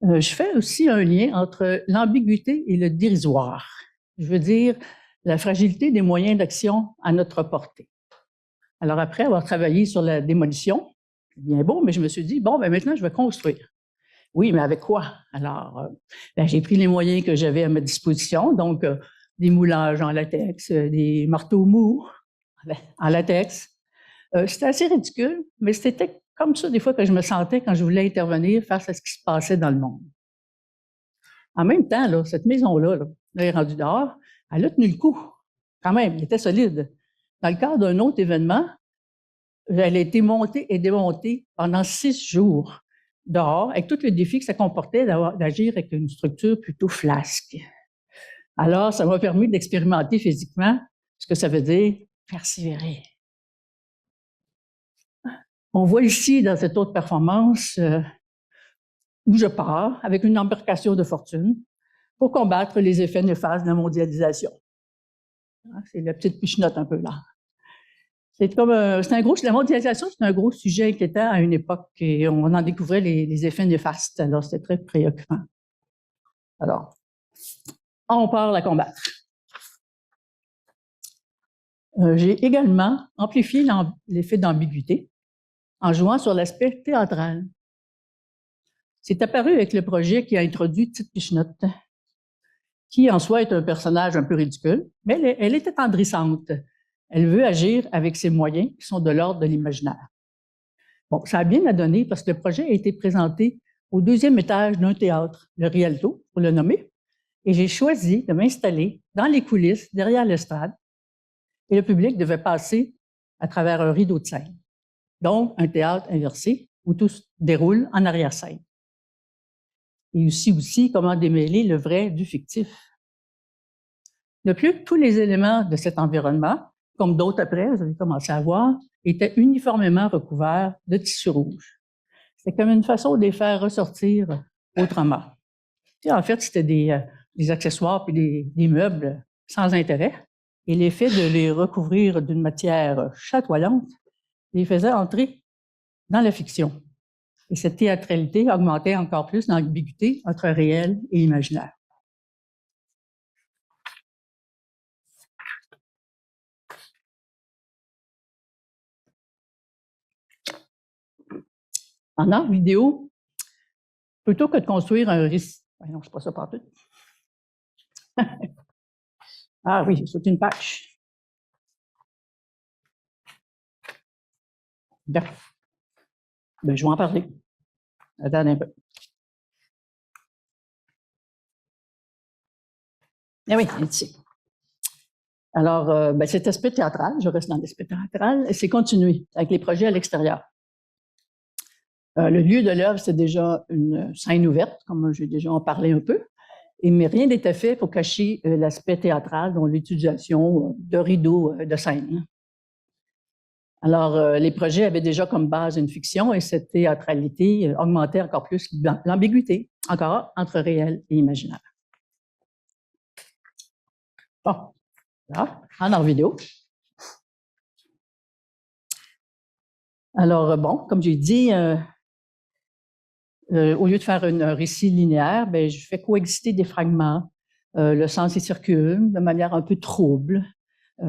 Speaker 2: Je fais aussi un lien entre l'ambiguïté et le dérisoire. Je veux dire, la fragilité des moyens d'action à notre portée. Alors, après avoir travaillé sur la démolition, c'est bien beau, mais je me suis dit, bon, ben maintenant, je vais construire. Oui, mais avec quoi? Alors, j'ai pris les moyens que j'avais à ma disposition, donc des moulages en latex, des marteaux mous en latex. C'était assez ridicule, mais c'était comme ça des fois que je me sentais quand je voulais intervenir face à ce qui se passait dans le monde. En même temps, là, cette maison-là, là est rendue dehors, elle a tenu le coup. Quand même, elle était solide. Dans le cadre d'un autre événement, elle a été montée et démontée pendant 6 jours dehors, avec tout le défi que ça comportait d'agir avec une structure plutôt flasque. Alors, ça m'a permis d'expérimenter physiquement ce que ça veut dire persévérer. On voit ici, dans cette autre performance, où je pars avec une embarcation de fortune pour combattre les effets néfastes de la mondialisation. C'est la petite pichenote un peu là. La mondialisation, c'est un gros sujet inquiétant à une époque et on en découvrait les effets néfastes. Alors, c'était très préoccupant. Alors, on part à combattre. J'ai également amplifié l'effet d'ambiguïté en jouant sur l'aspect théâtral. C'est apparu avec le projet qui a introduit Petite Pichenotte, qui en soi est un personnage un peu ridicule, mais elle est attendrissante. Elle veut agir avec ses moyens qui sont de l'ordre de l'imaginaire. Bon, ça a bien à donner parce que le projet a été présenté au deuxième étage d'un théâtre, le Rialto, pour le nommer, et j'ai choisi de m'installer dans les coulisses, derrière l'estrade, et le public devait passer à travers un rideau de scène. Donc, un théâtre inversé où tout se déroule en arrière-scène. Et aussi comment démêler le vrai du fictif. De plus, tous les éléments de cet environnement, comme d'autres après, vous avez commencé à voir, étaient uniformément recouverts de tissu rouge. C'était comme une façon de les faire ressortir autrement. Et en fait, c'était des accessoires puis des meubles sans intérêt. Et l'effet de les recouvrir d'une matière chatoyante les faisait entrer dans la fiction. Et cette théâtralité augmentait encore plus l'ambiguïté entre réel et imaginaire. En art vidéo, plutôt que de construire un récit... Non, c'est pas ça partout. Ah oui, c'est une page. Bien. Ben, je vais en parler. Attendez un peu. Ah oui, ici. Alors, ben, cet aspect théâtral, je reste dans l'aspect théâtral, c'est continué avec les projets à l'extérieur. Le lieu de l'œuvre, c'est déjà une scène ouverte, comme j'ai déjà en parlé un peu, mais rien n'était fait pour cacher l'aspect théâtral, dont l'utilisation de rideaux de scène. Alors, les projets avaient déjà comme base une fiction et cette théâtralité augmentait encore plus l'ambiguïté, encore entre réel et imaginaire. Bon, là, en art vidéo. Alors, bon, comme j'ai dit, au lieu de faire un récit linéaire, ben, je fais coexister des fragments. Le sens y circule de manière un peu trouble.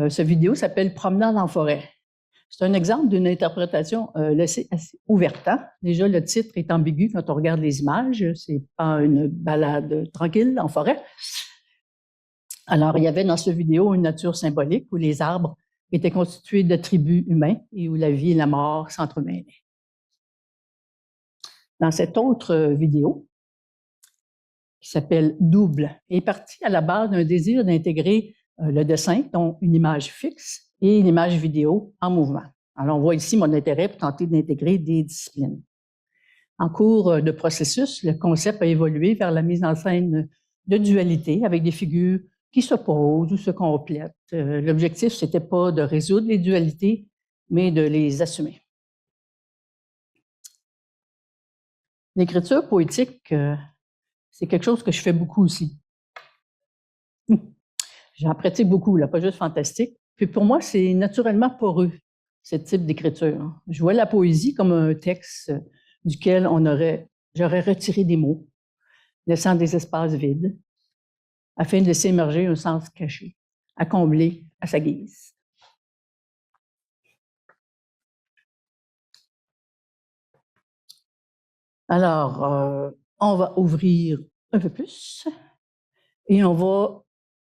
Speaker 2: Cette vidéo s'appelle « Promenade en forêt ». C'est un exemple d'une interprétation laissée assez ouverte. Hein? Déjà, le titre est ambigu quand on regarde les images. C'est pas une balade tranquille en forêt. Alors, il y avait dans cette vidéo une nature symbolique où les arbres étaient constitués d'attributs humains et où la vie et la mort s'entremêlaient. Dans cette autre vidéo, qui s'appelle « Double », est partie à la base d'un désir d'intégrer le dessin, donc une image fixe, et une image vidéo en mouvement. Alors, on voit ici mon intérêt pour tenter d'intégrer des disciplines. En cours de processus, le concept a évolué vers la mise en scène de dualité avec des figures qui s'opposent ou se complètent. L'objectif, c'était pas de résoudre les dualités, mais de les assumer. L'écriture poétique, c'est quelque chose que je fais beaucoup aussi. J'en pratique beaucoup, là, pas juste fantastique. Puis pour moi, c'est naturellement poreux, ce type d'écriture. Je vois la poésie comme un texte duquel j'aurais retiré des mots, laissant des espaces vides, afin de laisser émerger un sens caché, à combler à sa guise. Alors, on va ouvrir un peu plus et on va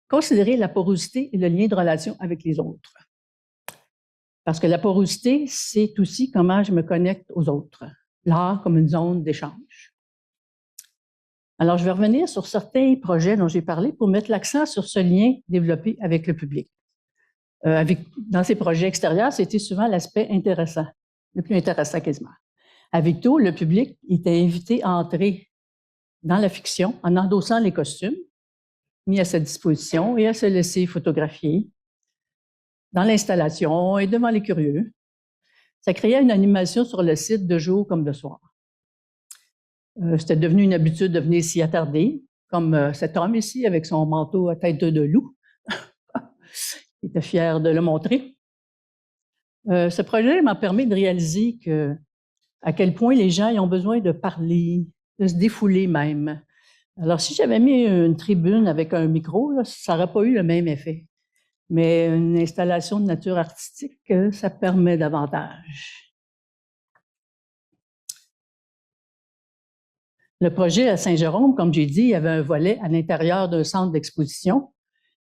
Speaker 2: considérer la porosité et le lien de relation avec les autres. Parce que la porosité, c'est aussi comment je me connecte aux autres. L'art comme une zone d'échange. Alors, je vais revenir sur certains projets dont j'ai parlé pour mettre l'accent sur ce lien développé avec le public. Dans ces projets extérieurs, c'était souvent l'aspect intéressant, le plus intéressant quasiment. À Victo, le public était invité à entrer dans la fiction en endossant les costumes mis à sa disposition et à se laisser photographier dans l'installation et devant les curieux. Ça créait une animation sur le site de jour comme de soir. C'était devenu une habitude de venir s'y attarder, comme cet homme ici avec son manteau à tête de loup. Il était fier de le montrer. Ce projet m'a permis de réaliser à quel point les gens ont besoin de parler, de se défouler même. Alors, si j'avais mis une tribune avec un micro, là, ça n'aurait pas eu le même effet. Mais une installation de nature artistique, ça permet davantage. Le projet à Saint-Jérôme, comme j'ai dit, il y avait un volet à l'intérieur d'un centre d'exposition,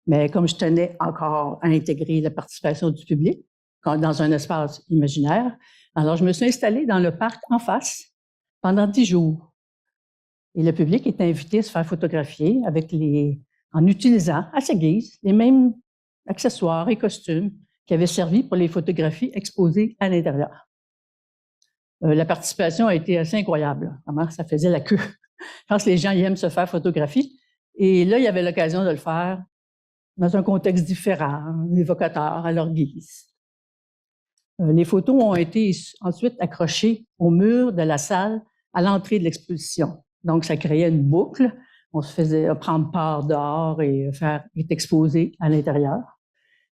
Speaker 2: mais comme je tenais encore à intégrer la participation du public, dans un espace imaginaire. Alors, je me suis installée dans le parc en face pendant 10 jours. Et le public est invité à se faire photographier en utilisant, à sa guise, les mêmes accessoires et costumes qui avaient servi pour les photographies exposées à l'intérieur. La participation a été assez incroyable. Vraiment, ça faisait la queue. Je pense que les gens aiment se faire photographier. Et là, il y avait l'occasion de le faire dans un contexte différent, évocateur, à leur guise. Les photos ont été ensuite accrochées au mur de la salle à l'entrée de l'exposition. Donc, ça créait une boucle. On se faisait prendre part dehors et être exposé à l'intérieur.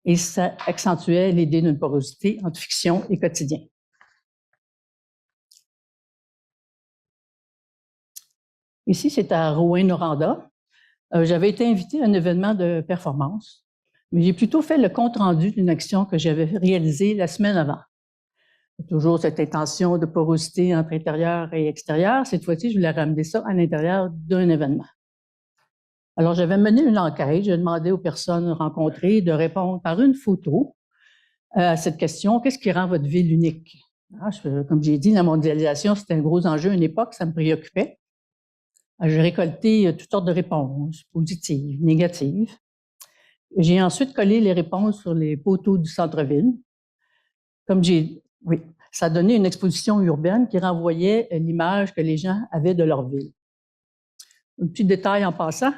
Speaker 2: Et ça accentuait l'idée d'une porosité entre fiction et quotidien. Ici, c'est à Rouyn-Noranda. J'avais été invitée à un événement de performance, mais j'ai plutôt fait le compte-rendu d'une action que j'avais réalisée la semaine avant. Toujours cette intention de porosité entre intérieur et extérieur. Cette fois-ci, je voulais ramener ça à l'intérieur d'un événement. Alors, j'avais mené une enquête. J'ai demandé aux personnes rencontrées de répondre par une photo à cette question: qu'est-ce qui rend votre ville unique? Comme j'ai dit, la mondialisation, c'était un gros enjeu à une époque, ça me préoccupait. J'ai récolté toutes sortes de réponses, positives, négatives. J'ai ensuite collé les réponses sur les poteaux du centre-ville. Oui, ça a donné une exposition urbaine qui renvoyait l'image que les gens avaient de leur ville. Un petit détail en passant,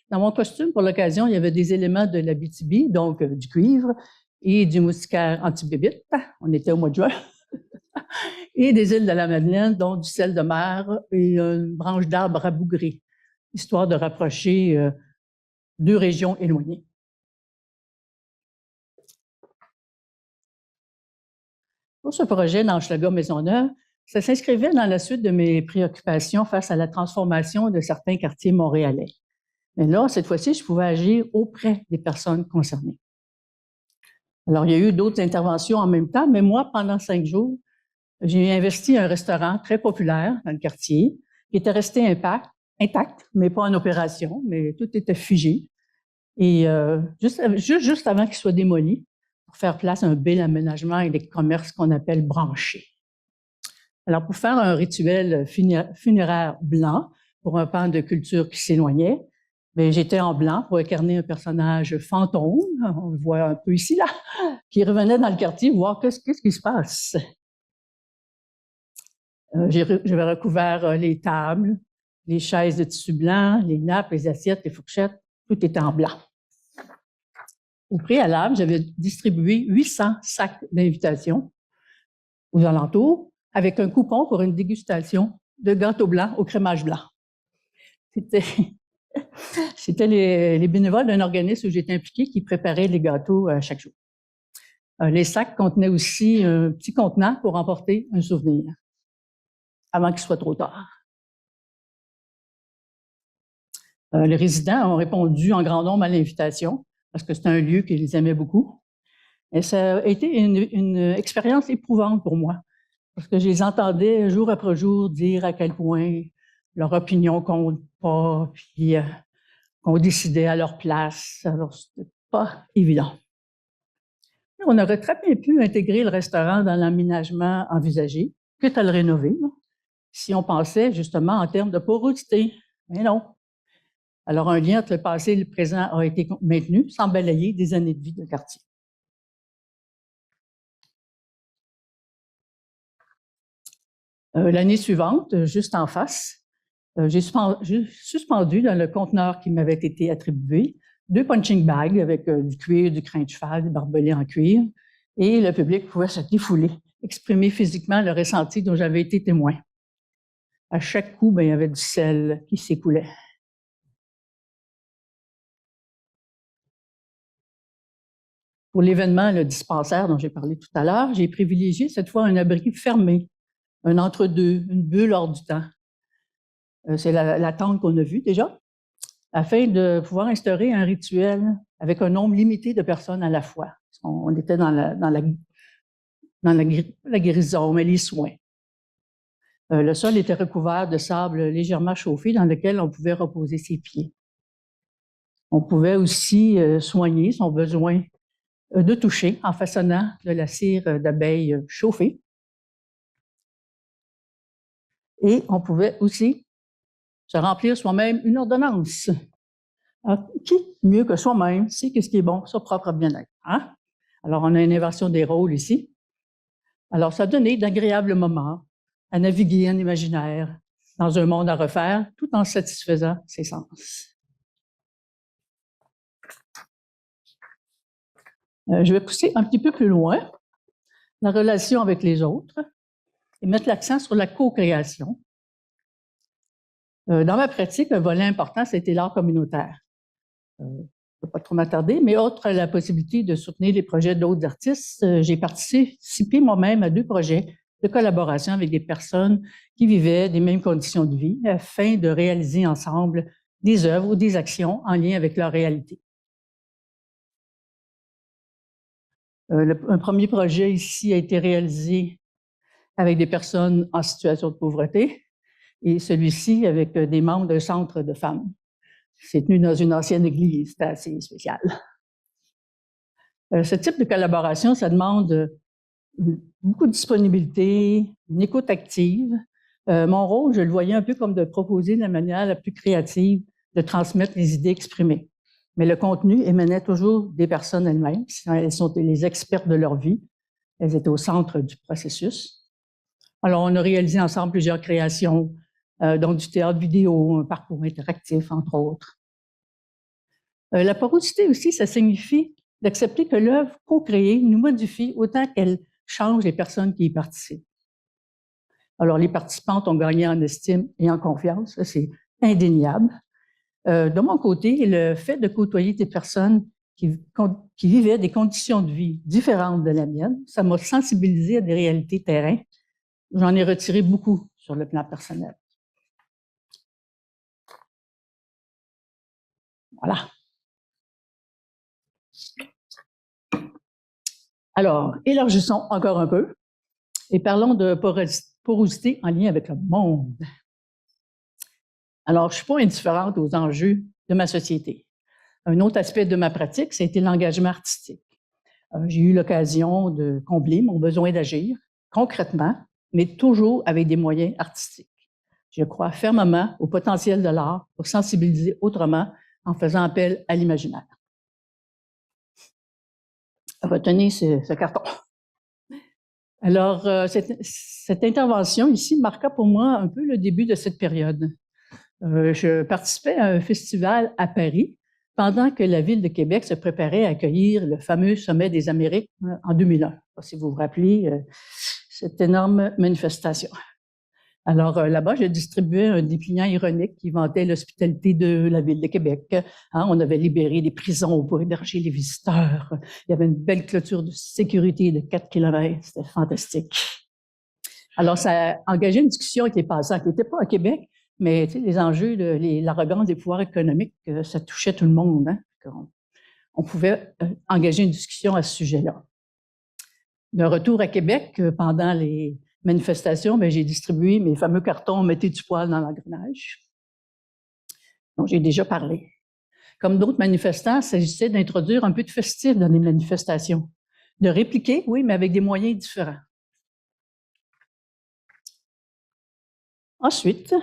Speaker 2: dans mon costume, pour l'occasion, il y avait des éléments de l'Abitibi, donc du cuivre et du moustiquaire antibébite. On était au mois de juin. Et des îles de la Madeleine, dont du sel de mer et une branche d'arbre rabougrie, histoire de rapprocher deux régions éloignées. Pour ce projet d'Hochelaga-Maisonneuve, ça s'inscrivait dans la suite de mes préoccupations face à la transformation de certains quartiers montréalais. Mais là, cette fois-ci, je pouvais agir auprès des personnes concernées. Alors, il y a eu d'autres interventions en même temps, mais moi, pendant 5 jours, j'ai investi un restaurant très populaire dans le quartier qui était resté intact, mais pas en opération, mais tout était figé. Et juste avant qu'il soit démoli, pour faire place à un bel aménagement et des commerces qu'on appelle branchés. Alors, pour faire un rituel funéraire blanc pour un pan de culture qui s'éloignait, j'étais en blanc pour incarner un personnage fantôme, on le voit un peu ici, là, qui revenait dans le quartier voir qu'est-ce qui se passe. J'avais recouvert les tables, les chaises de tissu blanc, les nappes, les assiettes, les fourchettes, tout était en blanc. Au préalable, j'avais distribué 800 sacs d'invitation aux alentours avec un coupon pour une dégustation de gâteau blanc au crémage blanc. C'était les bénévoles d'un organisme où j'étais impliquée qui préparaient les gâteaux chaque jour. Les sacs contenaient aussi un petit contenant pour emporter un souvenir avant qu'il soit trop tard. Les résidents ont répondu en grand nombre à l'invitation parce que c'est un lieu qu'ils aimaient beaucoup. Et ça a été une expérience éprouvante pour moi parce que je les entendais jour après jour dire à quel point leur opinion compte pas, puis qu'on décidait à leur place. Alors, c'était pas évident. On aurait très bien pu intégrer le restaurant dans l'aménagement envisagé, quitte à le rénover, si on pensait justement en termes de porosité. Mais non. Alors, un lien entre le passé et le présent a été maintenu sans balayer des années de vie de quartier. L'année suivante, juste en face, j'ai suspendu dans le conteneur qui m'avait été attribué 2 punching bags avec du cuir, du crin de cheval, des barbelés en cuir, et le public pouvait se défouler, exprimer physiquement le ressenti dont j'avais été témoin. À chaque coup, il y avait du sel qui s'écoulait. Pour l'événement, le dispensaire dont j'ai parlé tout à l'heure, j'ai privilégié cette fois un abri fermé, un entre-deux, une bulle hors du temps. C'est la tente qu'on a vue déjà, afin de pouvoir instaurer un rituel avec un nombre limité de personnes à la fois. On était dans la guérison, mais les soins. Le sol était recouvert de sable légèrement chauffé dans lequel on pouvait reposer ses pieds. On pouvait aussi soigner son besoin de toucher en façonnant de la cire d'abeille chauffée. Et on pouvait aussi se remplir soi-même une ordonnance. Alors, qui, mieux que soi-même, sait ce qui est bon, son propre bien-être, hein? Alors, on a une inversion des rôles ici. Alors, ça donnait d'agréables moments à naviguer en imaginaire dans un monde à refaire, tout en satisfaisant ses sens. Je vais pousser un petit peu plus loin la relation avec les autres et mettre l'accent sur la co-création. Dans ma pratique, un volet important, c'était l'art communautaire. Je ne vais pas trop m'attarder, mais outre la possibilité de soutenir les projets d'autres artistes, j'ai participé moi-même à 2 projets de collaboration avec des personnes qui vivaient des mêmes conditions de vie afin de réaliser ensemble des œuvres ou des actions en lien avec leur réalité. Un premier projet ici a été réalisé avec des personnes en situation de pauvreté et celui-ci avec des membres d'un centre de femmes. C'est tenu dans une ancienne église, c'était assez spécial. Ce type de collaboration, ça demande beaucoup de disponibilité, une écoute active. Mon rôle, je le voyais un peu comme de proposer de la manière la plus créative de transmettre les idées exprimées. Mais le contenu émanait toujours des personnes elles-mêmes. Elles sont les expertes de leur vie. Elles étaient au centre du processus. Alors, on a réalisé ensemble plusieurs créations, dont du théâtre vidéo, un parcours interactif, entre autres. La porosité aussi, ça signifie d'accepter que l'œuvre co-créée nous modifie autant qu'elle change les personnes qui y participent. Alors, les participantes ont gagné en estime et en confiance, ça c'est indéniable. De mon côté, le fait de côtoyer des personnes qui vivaient des conditions de vie différentes de la mienne, ça m'a sensibilisé à des réalités terrain. J'en ai retiré beaucoup sur le plan personnel. Voilà. Alors, élargissons encore un peu et parlons de porosité en lien avec le monde. Alors, je ne suis pas indifférente aux enjeux de ma société. Un autre aspect de ma pratique, c'était l'engagement artistique. J'ai eu l'occasion de combler mon besoin d'agir concrètement, mais toujours avec des moyens artistiques. Je crois fermement au potentiel de l'art pour sensibiliser autrement en faisant appel à l'imaginaire. Retenez ce carton. Alors, cette intervention ici marqua pour moi un peu le début de cette période. Je participais à un festival à Paris pendant que la Ville de Québec se préparait à accueillir le fameux Sommet des Amériques en 2001. Si vous vous rappelez, cette énorme manifestation. Alors, là-bas, je distribuais un dépliant ironique qui vantait l'hospitalité de la Ville de Québec. On avait libéré des prisons pour héberger les visiteurs. Il y avait une belle clôture de sécurité de 4 km. C'était fantastique. Alors, ça a engagé une discussion avec les passants qui n'étaient pas à Québec, mais les enjeux, l'arrogance des pouvoirs économiques, ça touchait tout le monde. On pouvait engager une discussion à ce sujet-là. De retour à Québec, pendant les manifestations, j'ai distribué mes fameux cartons « Mettez du poil dans l'engrenage » dont j'ai déjà parlé. Comme d'autres manifestants, il s'agissait d'introduire un peu de festif dans les manifestations, de répliquer, oui, mais avec des moyens différents. Ensuite,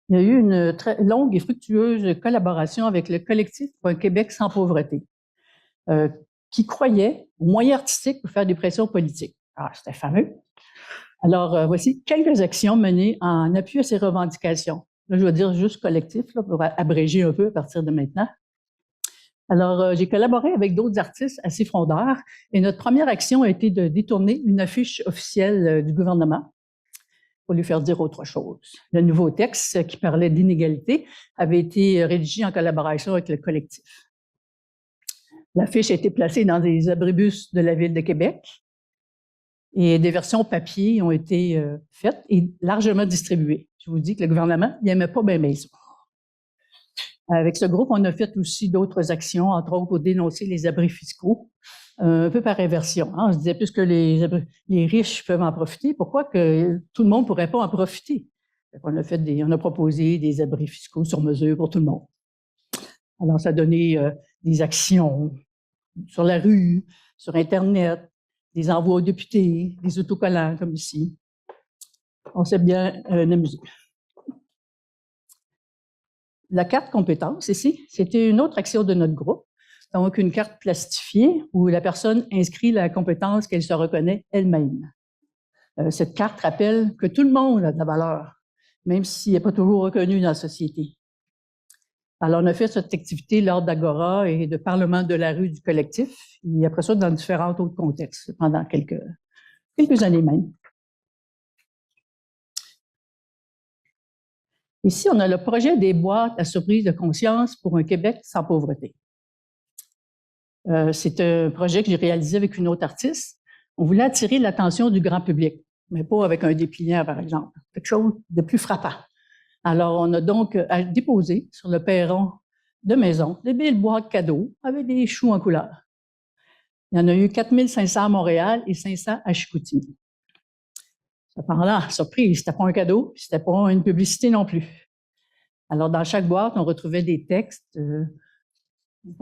Speaker 2: il y a eu une très longue et fructueuse collaboration avec le collectif pour un Québec sans pauvreté, qui croyait aux moyens artistiques pour faire des pressions politiques. Ah, c'était fameux. Alors, voici quelques actions menées en appui à ces revendications. Là, je vais dire juste collectif, là, pour abréger un peu à partir de maintenant. Alors, j'ai collaboré avec d'autres artistes assez frondeurs et notre première action a été de détourner une affiche officielle du gouvernement pour lui faire dire autre chose. Le nouveau texte qui parlait d'inégalité avait été rédigé en collaboration avec le collectif. L'affiche a été placée dans des abribus de la Ville de Québec et des versions papier ont été faites et largement distribuées. Je vous dis que le gouvernement n'aimait pas bien ça. Avec ce groupe, on a fait aussi d'autres actions, entre autres pour dénoncer les abris fiscaux, un peu par inversion. On se disait, puisque les riches peuvent en profiter, pourquoi que tout le monde ne pourrait pas en profiter? On a proposé des abris fiscaux sur mesure pour tout le monde. Alors, ça a donné des actions sur la rue, sur Internet, des envois aux députés, des autocollants comme ici. On s'est bien amusé. La carte compétence, ici, c'était une autre action de notre groupe. Donc, une carte plastifiée où la personne inscrit la compétence qu'elle se reconnaît elle-même. Cette carte rappelle que tout le monde a de la valeur, même s'il n'est pas toujours reconnu dans la société. Alors, on a fait cette activité lors d'Agora et de Parlement de la rue du collectif, et après ça, dans différents autres contextes, pendant quelques années même. Ici, on a le projet des boîtes à surprise de conscience pour un Québec sans pauvreté. C'est un projet que j'ai réalisé avec une autre artiste. On voulait attirer l'attention du grand public, mais pas avec un dépliant, par exemple. Quelque chose de plus frappant. Alors, on a donc déposé sur le perron de maison des belles boîtes cadeaux avec des choux en couleur. Il y en a eu 4500 à Montréal et 500 à Chicoutimi. Cependant, surprise, c'était pas un cadeau, puis c'était pas une publicité non plus. Alors, dans chaque boîte, on retrouvait des textes,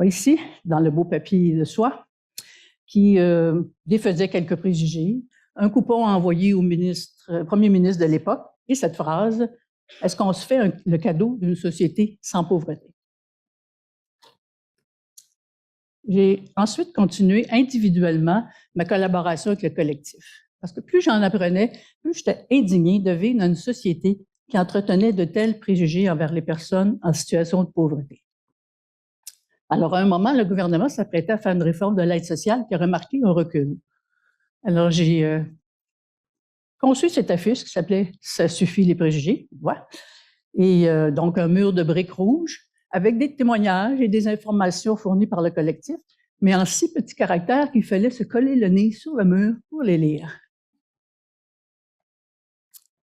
Speaker 2: ici, dans le beau papier de soie, qui défaisaient quelques préjugés, un coupon envoyé au premier ministre de l'époque, et cette phrase, « Est-ce qu'on se fait le cadeau d'une société sans pauvreté? » J'ai ensuite continué individuellement ma collaboration avec le collectif. Parce que plus j'en apprenais, plus j'étais indignée de vivre dans une société qui entretenait de tels préjugés envers les personnes en situation de pauvreté. Alors, à un moment, le gouvernement s'apprêtait à faire une réforme de l'aide sociale qui a remarqué un recul. Alors, j'ai conçu cette affiche qui s'appelait « Ça suffit les préjugés ». Voilà. Et donc, un mur de briques rouges avec des témoignages et des informations fournies par le collectif, mais en 6 petits caractères qu'il fallait se coller le nez sur le mur pour les lire.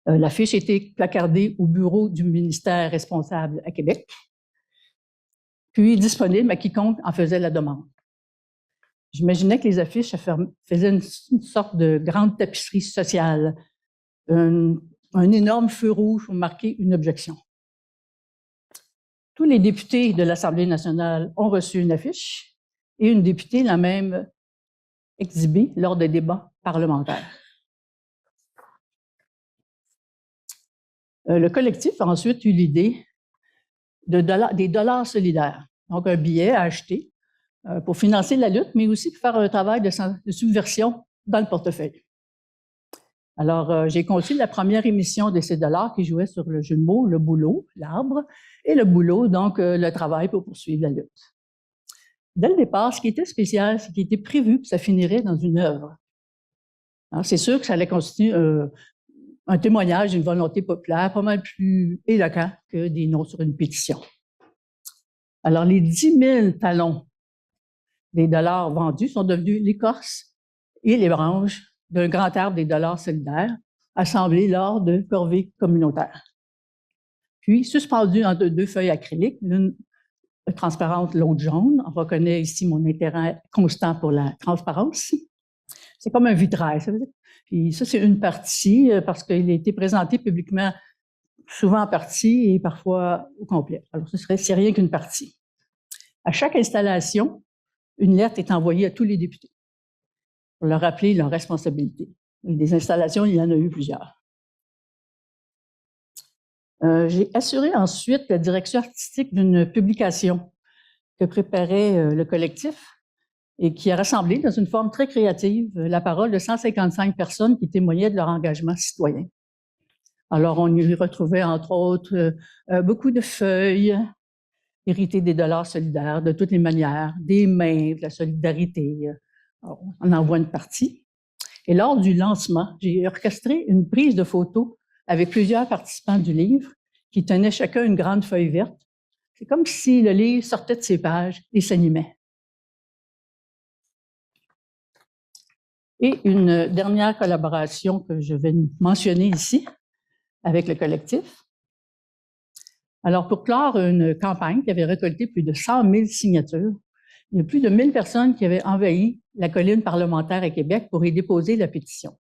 Speaker 2: L'affiche était placardée au bureau du ministère responsable à Québec, puis disponible à quiconque en faisait la demande. J'imaginais que les affiches faisaient une sorte de grande tapisserie sociale, un énorme feu rouge pour marquer une objection. Tous les députés de l'Assemblée nationale ont reçu une affiche et une députée l'a même exhibée lors des débats parlementaires. Le collectif a ensuite eu l'idée des dollars solidaires, donc un billet à acheter pour financer la lutte, mais aussi pour faire un travail de subversion dans le portefeuille. Alors, j'ai conçu la première émission de ces dollars qui jouait sur le jeu de mots, le boulot, l'arbre, et le boulot, donc le travail pour poursuivre la lutte. Dès le départ, ce qui était spécial, c'est qu'il était prévu que ça finirait dans une œuvre. C'est sûr que ça allait constituer un témoignage d'une volonté populaire pas mal plus éloquent que des noms sur une pétition. Alors, les 10 000 talons des dollars vendus sont devenus l'écorce et les branches d'un grand arbre des dollars solidaires assemblés lors de corvées communautaires. Puis, suspendus entre 2 feuilles acryliques, l'une transparente, l'autre jaune. On reconnaît ici mon intérêt constant pour la transparence. C'est comme un vitrail, ça veut dire. Puis ça, c'est une partie, parce qu'il a été présenté publiquement, souvent en partie et parfois au complet. Alors, c'est rien qu'une partie. À chaque installation, une lettre est envoyée à tous les députés pour leur rappeler leur responsabilité. Et des installations, il y en a eu plusieurs. J'ai assuré ensuite la direction artistique d'une publication que préparait le collectif et qui a rassemblé dans une forme très créative la parole de 155 personnes qui témoignaient de leur engagement citoyen. Alors, on y retrouvait, entre autres, beaucoup de feuilles héritées des dollars solidaires de toutes les manières, des mains, de la solidarité. Alors, on en voit une partie. Et lors du lancement, j'ai orchestré une prise de photos avec plusieurs participants du livre qui tenaient chacun une grande feuille verte. C'est comme si le livre sortait de ses pages et s'animait. Et une dernière collaboration que je vais mentionner ici avec le collectif. Alors, pour clore une campagne qui avait récolté plus de 100 000 signatures, il y a plus de 1000 personnes qui avaient envahi la colline parlementaire à Québec pour y déposer la pétition.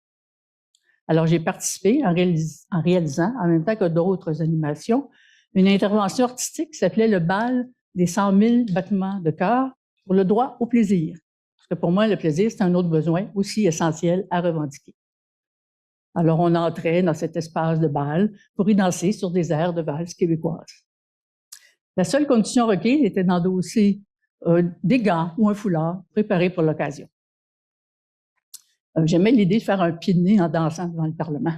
Speaker 2: Alors, j'ai participé en réalisant, en même temps que d'autres animations, une intervention artistique qui s'appelait le bal des 100 000 battements de cœur pour le droit au plaisir, que pour moi, le plaisir, c'est un autre besoin aussi essentiel à revendiquer. Alors, on entrait dans cet espace de bal pour y danser sur des airs de valse québécoises. La seule condition requise était d'endosser des gants ou un foulard préparé pour l'occasion. J'aimais l'idée de faire un pied de nez en dansant devant le Parlement.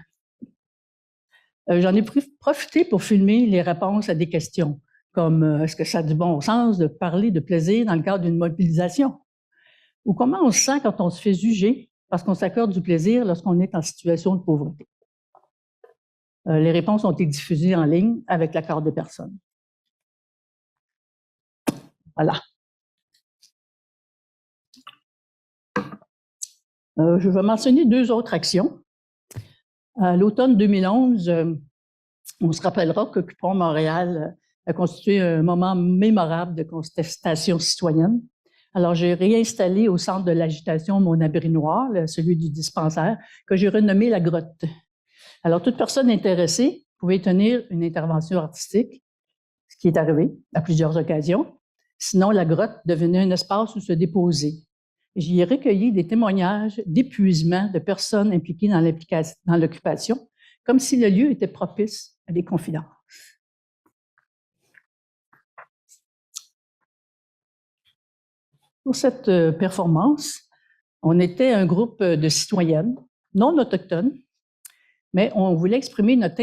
Speaker 2: J'en ai profité pour filmer les réponses à des questions, comme est-ce que ça a du bon sens de parler de plaisir dans le cadre d'une mobilisation? Ou comment on se sent quand on se fait juger parce qu'on s'accorde du plaisir lorsqu'on est en situation de pauvreté? Les réponses ont été diffusées en ligne avec l'accord des personnes. Voilà. Je vais mentionner 2 autres actions. À l'automne 2011, on se rappellera qu'Occupons Montréal a constitué un moment mémorable de contestation citoyenne. Alors, j'ai réinstallé au centre de l'agitation mon abri noir, celui du dispensaire, que j'ai renommé la grotte. Alors, toute personne intéressée pouvait tenir une intervention artistique, ce qui est arrivé à plusieurs occasions. Sinon, la grotte devenait un espace où se déposer. J'y ai recueilli des témoignages d'épuisement de personnes impliquées dans l'occupation, comme si le lieu était propice à des confidences. Pour cette performance, on était un groupe de citoyennes non autochtones, mais on voulait exprimer notre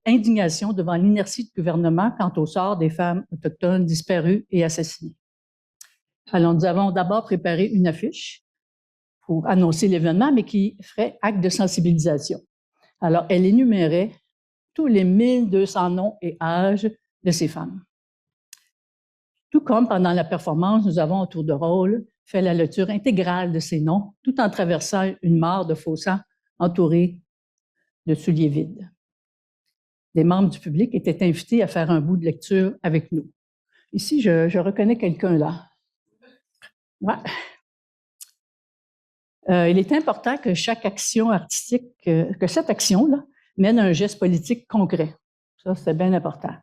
Speaker 2: indignation devant l'inertie du gouvernement quant au sort des femmes autochtones disparues et assassinées. Alors, nous avons d'abord préparé une affiche pour annoncer l'événement, mais qui ferait acte de sensibilisation. Alors, elle énumérait tous les 1200 noms et âges de ces femmes. Tout comme pendant la performance, nous avons, au tour de rôle, fait la lecture intégrale de ces noms, tout en traversant une mare de faux sang entourée de souliers vides. Les membres du public étaient invités à faire un bout de lecture avec nous. Ici, je reconnais quelqu'un là. Ouais. Il est important que chaque action artistique, que cette action-là mène à un geste politique concret. Ça, c'est bien important.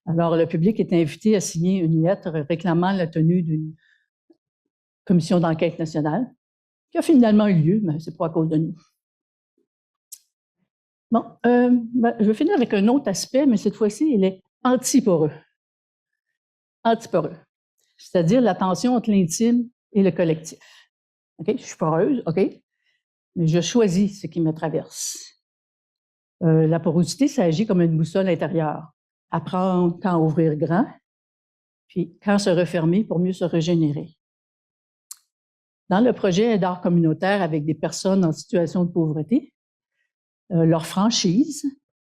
Speaker 2: Alors, le public est invité à signer une lettre réclamant la tenue d'une commission d'enquête nationale, qui a finalement eu lieu, mais c'est pas à cause de nous. Bon, je vais finir avec un autre aspect, mais cette fois-ci, il est antiporeux. Antiporeux. C'est-à-dire la tension entre l'intime et le collectif. OK? Je suis poreuse, OK? Mais je choisis ce qui me traverse. La porosité, ça agit comme une boussole intérieure. Apprendre quand ouvrir grand, puis quand se refermer pour mieux se régénérer. Dans le projet d'art communautaire avec des personnes en situation de pauvreté, leur franchise,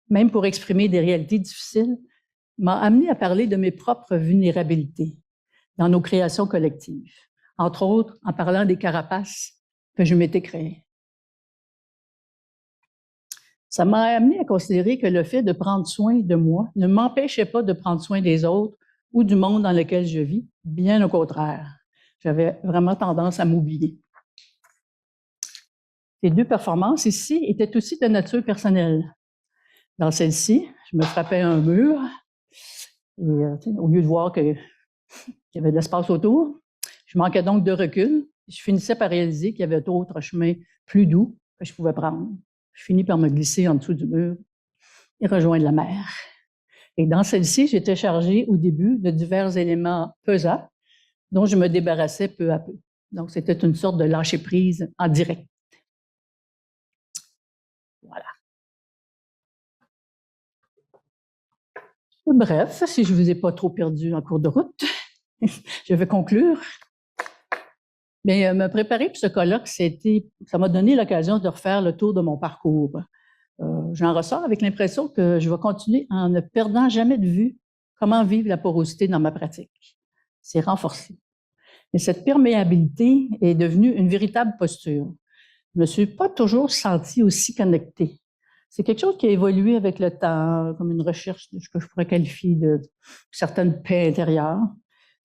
Speaker 2: même pour exprimer des réalités difficiles, m'a amené à parler de mes propres vulnérabilités dans nos créations collectives, entre autres en parlant des carapaces que je m'étais créées. Ça m'a amené à considérer que le fait de prendre soin de moi ne m'empêchait pas de prendre soin des autres ou du monde dans lequel je vis, bien au contraire. J'avais vraiment tendance à m'oublier. Ces 2 performances ici étaient aussi de nature personnelle. Dans celle-ci, je me frappais un mur et au lieu de voir qu'il y avait de l'espace autour, je manquais donc de recul. Je finissais par réaliser qu'il y avait d'autres chemins plus doux que je pouvais prendre. Je finis par me glisser en dessous du mur et rejoindre la mer. Et dans celle-ci, j'étais chargée au début de divers éléments pesants dont je me débarrassais peu à peu. Donc, c'était une sorte de lâcher-prise en direct. Voilà. Bref, si je ne vous ai pas trop perdu en cours de route, je vais conclure. Mais me préparer pour ce colloque, ça m'a donné l'occasion de refaire le tour de mon parcours. J'en ressors avec l'impression que je vais continuer en ne perdant jamais de vue comment vivre la porosité dans ma pratique. C'est renforcé. Et cette perméabilité est devenue une véritable posture. Je ne me suis pas toujours sentie aussi connectée. C'est quelque chose qui a évolué avec le temps, comme une recherche de ce que je pourrais qualifier de certaine paix intérieure.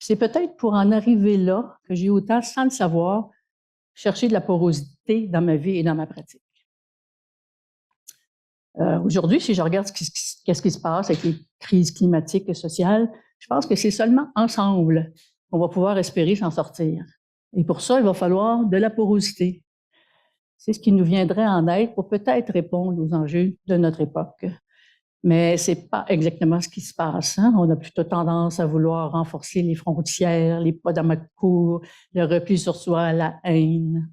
Speaker 2: C'est peut-être pour en arriver là que j'ai autant, sans le savoir, cherché de la porosité dans ma vie et dans ma pratique. Aujourd'hui, si je regarde qu'est-ce qui se passe avec les crises climatiques et sociales, je pense que c'est seulement ensemble qu'on va pouvoir espérer s'en sortir. Et pour ça, il va falloir de la porosité. C'est ce qui nous viendrait en aide pour peut-être répondre aux enjeux de notre époque. Mais c'est pas exactement ce qui se passe. Hein? On a plutôt tendance à vouloir renforcer les frontières, les pas dans ma cour, le repli sur soi, la haine.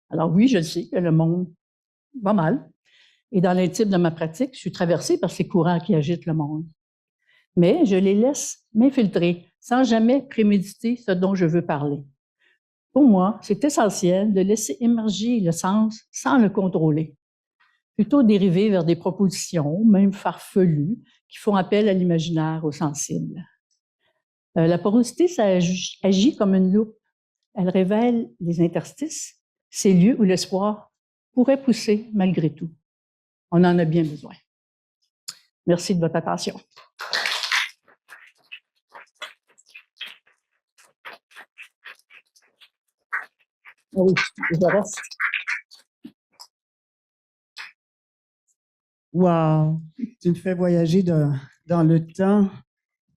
Speaker 2: Alors oui, je le sais que le monde va mal. Et dans l'intime de ma pratique, je suis traversée par ces courants qui agitent le monde. Mais je les laisse m'infiltrer sans jamais préméditer ce dont je veux parler. Pour moi, c'est essentiel de laisser émerger le sens sans le contrôler. Plutôt dériver vers des propositions, même farfelues, qui font appel à l'imaginaire, au sensible. La porosité, ça agit comme une loupe. Elle révèle les interstices, ces lieux où l'espoir pourrait pousser malgré tout. On en a bien besoin. Merci de votre attention. Oui, je reste.
Speaker 1: Wow! Tu me fais voyager dans le temps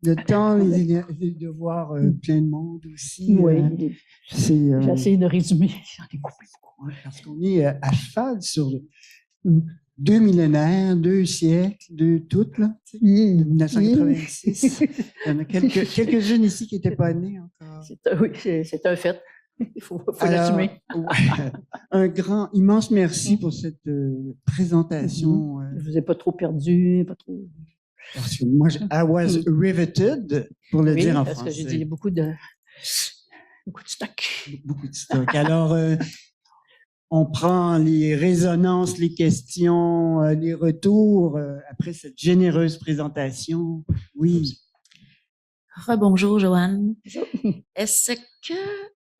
Speaker 1: de voir plein de monde aussi.
Speaker 2: Oui, j'ai essayé de résumer. J'en ai coupé beaucoup.
Speaker 1: Parce qu'on est à cheval sur 2 millénaires, 2 siècles, toutes, là, tu sais, de 1986. Il y en a quelques-unes ici qui n'étaient pas nées encore.
Speaker 2: Oui, c'est un fait. Il faut l'assumer.
Speaker 1: Un grand, immense merci pour cette présentation.
Speaker 2: Je vous ai pas trop perdu, pas trop.
Speaker 1: Parce que moi, I was riveted, pour le dire en français.
Speaker 2: Parce que j'ai dit beaucoup de stock.
Speaker 1: Beaucoup de stock. Alors, on prend les résonances, les questions, les retours après cette généreuse présentation. Oui.
Speaker 3: Rebonjour, Joanne. Est-ce que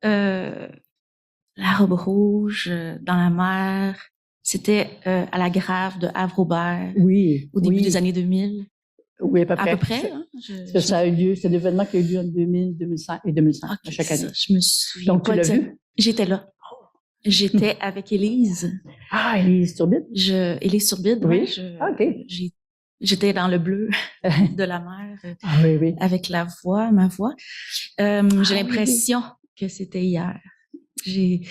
Speaker 3: la robe rouge dans la mer, c'était à la grave de Havre-Aubert au début des années 2000?
Speaker 2: Oui, à peu près.
Speaker 3: À peu près, hein?
Speaker 2: Ça a eu lieu, c'est l'événement qui a eu lieu en 2000, 2005 et 2005, à chaque année.
Speaker 3: Je me souviens.
Speaker 2: Donc, tu l'as vu?
Speaker 3: J'étais là. J'étais avec Élise.
Speaker 2: Ah, Élise Turbide?
Speaker 3: Élise Turbide,
Speaker 2: oui. J'étais
Speaker 3: dans le bleu de la mer.
Speaker 2: Oui.
Speaker 3: Avec ma voix. J'ai l'impression que c'était hier. J'ai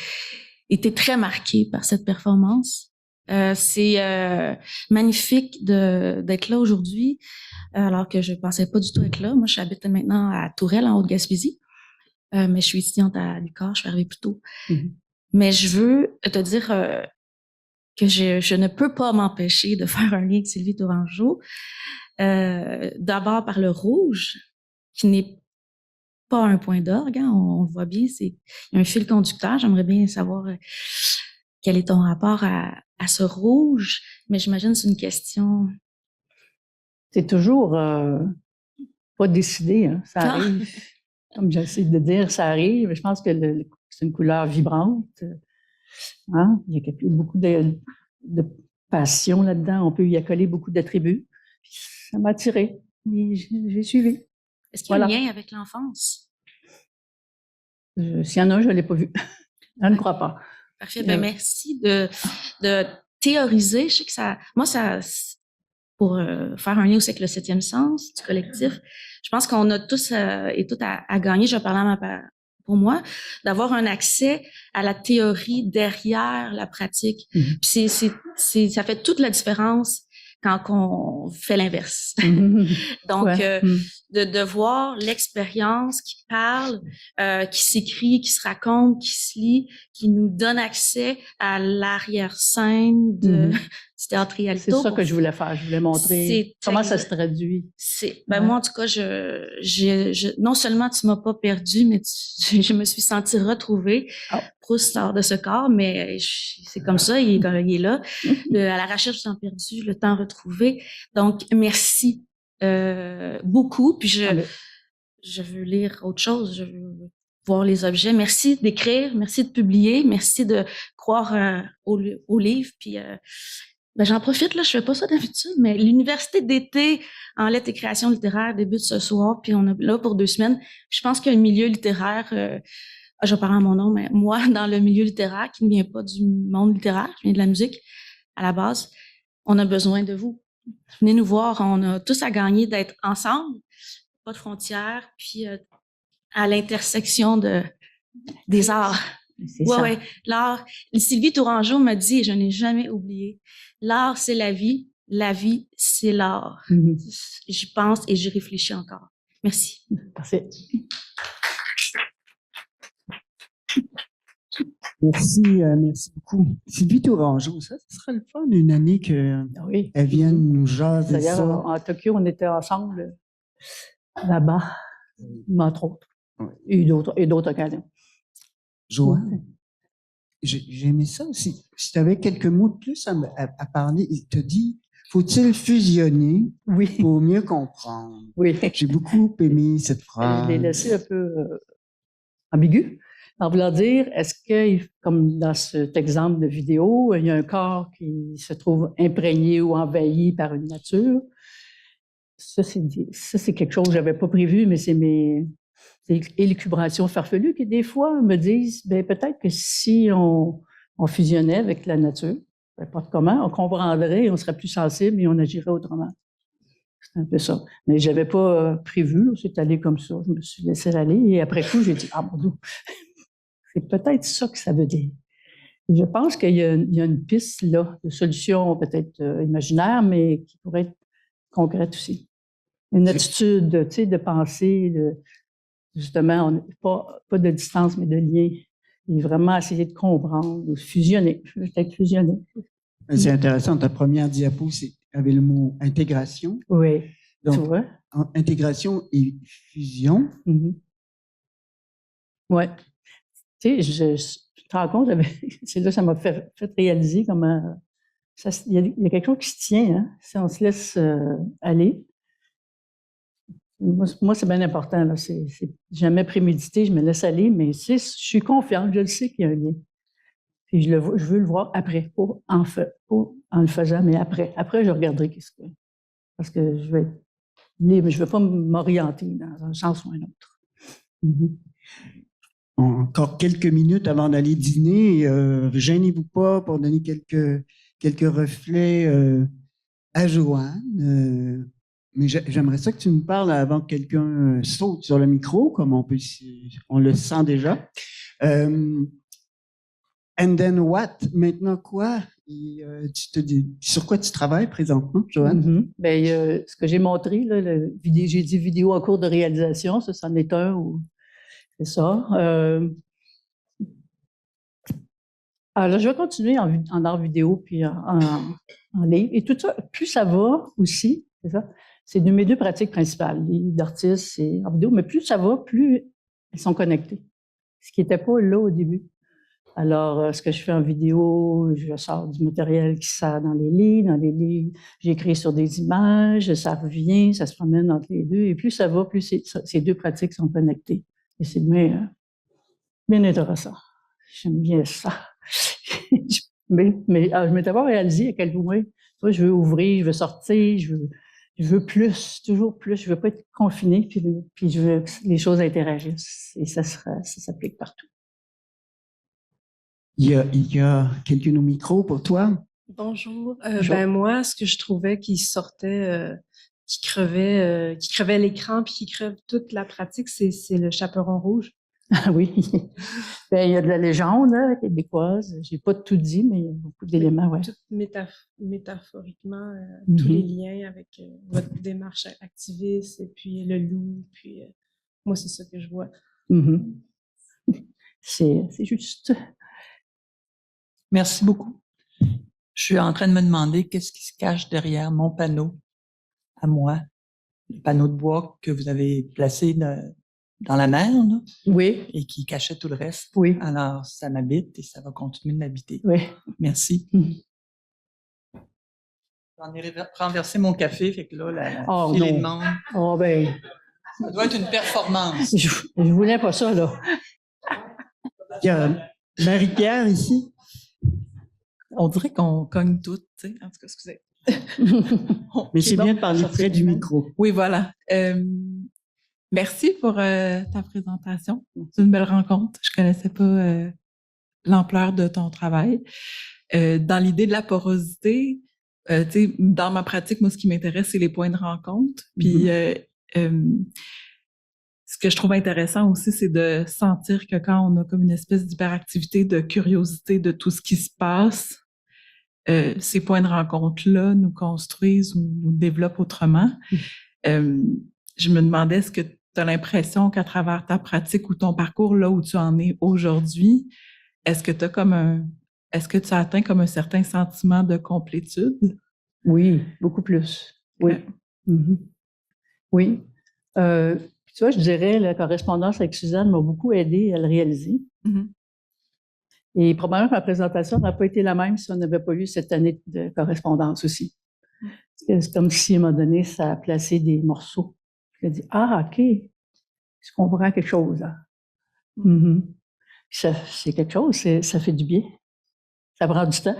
Speaker 3: été très marquée par cette performance. C'est magnifique d'être là aujourd'hui, alors que je pensais pas du tout être là. Moi, j'habite maintenant à Tourelle, en Haute-Gaspésie, mais je suis étudiante à l'UQAR, je suis arrivée plus tôt. Mais je veux te dire que je ne peux pas m'empêcher de faire un lien avec Sylvie Tourangeau. D'abord par le rouge, qui n'est pas un point d'orgue, hein, on le voit bien, il y a un fil conducteur. J'aimerais bien savoir quel est ton rapport à ce rouge, mais j'imagine que c'est une question.
Speaker 2: C'est toujours pas décidé, hein, ça arrive. Comme j'essaie de dire, ça arrive. Je pense que c'est une couleur vibrante. Hein? Il y a beaucoup de passion là-dedans. On peut y accoler beaucoup d'attributs. Ça m'a attiré. J'ai suivi.
Speaker 3: Est-ce qu'il y a un lien avec l'enfance?
Speaker 2: S'il y en a un, je ne l'ai pas vu. Je ne crois pas.
Speaker 3: Parfait. Ben, merci de théoriser. Je sais que moi, pour faire un lien aussi avec le 7e sens du collectif, je pense qu'on a tous et toutes à gagner. Je vais parler pour moi, d'avoir un accès à la théorie derrière la pratique. Puis ça fait toute la différence quand on fait l'inverse. Donc, de voir l'expérience qui parle, qui s'écrit, qui se raconte, qui se lit, qui nous donne accès à l'arrière-scène du théâtre Rialto.
Speaker 2: C'est ça que je voulais faire. Je voulais montrer comment ça se traduit.
Speaker 3: Moi, en tout cas, non seulement tu m'as pas perdu, mais je me suis sentie retrouvée. Proust sort de ce corps, mais c'est comme ça, il est là. À la recherche du temps perdu, le temps retrouvé. Donc, merci beaucoup. Puis je veux lire autre chose, je veux voir les objets. Merci d'écrire, merci de publier, merci de croire au livre. Puis j'en profite, là, je fais pas ça d'habitude, mais l'université d'été en lettres et création littéraire débute ce soir, puis on est là pour 2 semaines. Puis je pense qu'il y a un milieu littéraire, je parle en mon nom, mais moi, dans le milieu littéraire, qui ne vient pas du monde littéraire, je viens de la musique à la base, on a besoin de vous. Venez nous voir, on a tous à gagner d'être ensemble, pas de frontières, puis à l'intersection des arts.
Speaker 2: C'est
Speaker 3: Ouais,
Speaker 2: ça.
Speaker 3: ouais. L'art. Sylvie Tourangeau m'a dit, et je n'ai jamais oublié, l'art, c'est la vie, c'est l'art.
Speaker 2: Mhm.
Speaker 3: J'y pense et j'y réfléchis encore. Merci.
Speaker 2: Parfait.
Speaker 1: Merci, merci beaucoup. Sylvie Tourangeau, ça serait le fun une année qu'elle
Speaker 2: Ah oui.
Speaker 1: vienne nous jaser
Speaker 2: D'ailleurs,
Speaker 1: ça.
Speaker 2: en Tokyo, on était ensemble là-bas, entre autres.
Speaker 1: Oui.
Speaker 2: Et d'autres occasions.
Speaker 1: Joanne, j'ai aimé ça aussi. Si tu avais quelques mots de plus à parler, il te dit, faut-il fusionner
Speaker 2: Oui.
Speaker 1: pour mieux comprendre?
Speaker 2: Oui.
Speaker 1: J'ai beaucoup aimé cette phrase.
Speaker 2: Je l'ai laissé un peu ambigu. En voulant dire, est-ce que, comme dans cet exemple de vidéo, il y a un corps qui se trouve imprégné ou envahi par une nature? Ça, c'est quelque chose que je n'avais pas prévu, mais c'est mes élucubrations farfelues qui, des fois, me disent, ben, peut-être que si on fusionnait avec la nature, n'importe comment, on comprendrait, on serait plus sensible et on agirait autrement. C'est un peu ça. Mais je n'avais pas prévu, c'est allé comme ça. Je me suis laissé aller et après coup, j'ai dit, ah, mon Dieu, c'est peut-être ça que ça veut dire. Je pense qu'il y a une piste là de solution peut-être imaginaire, mais qui pourrait être concrète aussi. Une attitude, tu sais, de pensée, justement, pas de distance, mais de lien. Et vraiment essayer de comprendre, de fusionner, peut-être fusionner.
Speaker 1: C'est intéressant. Ta première diapo, c'est avec le mot intégration.
Speaker 2: Oui.
Speaker 1: Donc,
Speaker 2: tu vois?
Speaker 1: Intégration et fusion.
Speaker 2: Mm-hmm. Oui. Tu sais, je te rends compte, c'est là que ça m'a fait réaliser comment il y a quelque chose qui se tient, hein, si on se laisse aller. Moi, c'est bien important. Là, c'est jamais prémédité, je me laisse aller, mais je suis confiante, je le sais qu'il y a un lien. Puis je veux le voir après, pas en le faisant, mais après. Après, je regarderai qu'est-ce que. Parce que je vais être libre, je ne veux pas m'orienter dans un sens ou un autre. Mm-hmm.
Speaker 1: Encore quelques minutes avant d'aller dîner. Gênez-vous pas pour donner quelques reflets à Joanne. Mais j'aimerais ça que tu nous parles avant que quelqu'un saute sur le micro, comme on le sent déjà. And then what? Maintenant quoi? Et, sur quoi tu travailles présentement, Joanne?
Speaker 2: Mm-hmm. Ben, ce que j'ai montré, là, j'ai dit vidéo en cours de réalisation, ça, c'en est un. C'est ça. Alors, je vais continuer en art vidéo puis en livre. Et tout ça, plus ça va aussi, c'est ça, c'est mes deux pratiques principales, livre d'artiste et art vidéo, mais plus ça va, plus elles sont connectées. Ce qui n'était pas là au début. Alors, ce que je fais en vidéo, je sors du matériel qui sert dans les livres, j'écris sur des images, ça revient, ça se promène entre les deux. Et plus ça va, plus ces deux pratiques sont connectées. Et c'est bien intéressant. J'aime bien ça. mais je m'étais pas réalisé à quel point je veux ouvrir, je veux sortir, je veux plus, toujours plus. Je veux pas être confiné, puis je veux que les choses interagissent. Et ça s'applique partout.
Speaker 1: Il y a quelqu'un au micro pour toi?
Speaker 4: Bonjour.
Speaker 2: Bonjour.
Speaker 4: Ben moi, ce que je trouvais qui sortait, qui crevait l'écran puis qui crève toute la pratique, c'est le chaperon rouge.
Speaker 2: Ah oui. Ben, il y a de la légende là, québécoise. J'ai pas tout dit, mais il y a beaucoup d'éléments, ouais.
Speaker 4: Tout métaphoriquement, tous les liens avec votre démarche activiste et puis le loup, puis moi, c'est ça que je vois.
Speaker 2: Mm-hmm. C'est juste.
Speaker 5: Merci beaucoup. Je suis en train de me demander qu'est-ce qui se cache derrière mon panneau à moi, le panneau de bois que vous avez placé dans la mer, là,
Speaker 2: Oui.
Speaker 5: et qui cachait tout le reste.
Speaker 2: Oui.
Speaker 5: Alors, ça m'habite et ça va continuer de m'habiter.
Speaker 2: Oui.
Speaker 5: Merci.
Speaker 2: Mm-hmm.
Speaker 5: J'en ai renversé mon café, fait que là, la
Speaker 2: Oh,
Speaker 5: filée
Speaker 2: non.
Speaker 5: de monde.
Speaker 2: Oh, ben.
Speaker 5: Ça doit être une performance.
Speaker 2: Je voulais pas ça, là.
Speaker 1: Il y a Marie-Pierre ici.
Speaker 6: On dirait qu'on cogne toutes, tu sais. En tout cas, excusez.
Speaker 1: Mais c'est
Speaker 6: bon.
Speaker 1: bien de parler près du micro.
Speaker 6: Oui, voilà. Merci pour ta présentation. C'est une belle rencontre. Je connaissais pas l'ampleur de ton travail. Dans l'idée de la porosité, tu sais, dans ma pratique, moi, ce qui m'intéresse, c'est les points de rencontre. Puis, ce que je trouve intéressant aussi, c'est de sentir que quand on a comme une espèce d'hyperactivité, de curiosité de tout ce qui se passe, ces points de rencontre-là nous construisent ou nous développent autrement. Je me demandais, est-ce que tu as l'impression qu'à travers ta pratique ou ton parcours, là où tu en es aujourd'hui, est-ce que tu as atteint comme un certain sentiment de complétude?
Speaker 2: Oui, beaucoup plus. Oui.
Speaker 6: Ouais.
Speaker 2: Mhm. Oui. Tu vois, je dirais, la correspondance avec Suzanne m'a beaucoup aidé à le réaliser.
Speaker 6: Mhm.
Speaker 2: Et probablement que ma présentation n'aurait pas été la même si on n'avait pas eu cette année de correspondance aussi. Parce que c'est comme si, à un moment donné, ça a placé des morceaux. Je me dis, ah, OK, je comprends quelque chose, là. Mhm. Puis ça, c'est quelque chose, ça fait du bien. Ça prend du temps,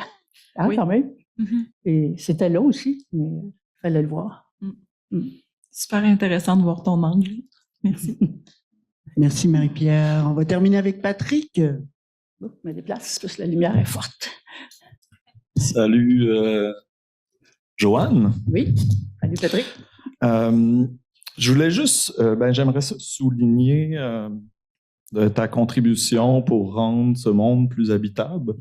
Speaker 2: hein,
Speaker 6: Oui.
Speaker 2: quand même.
Speaker 6: Mhm.
Speaker 2: Et c'était là aussi, mais il fallait le voir.
Speaker 6: Super intéressant de voir ton angle. Merci.
Speaker 1: Merci, Marie-Pierre. On va terminer avec Patrick.
Speaker 2: Je me déplace, parce que la lumière est forte.
Speaker 7: Salut, Joanne.
Speaker 2: Oui. Salut, Patrick.
Speaker 7: Je voulais juste, j'aimerais ça souligner ta contribution pour rendre ce monde plus habitable.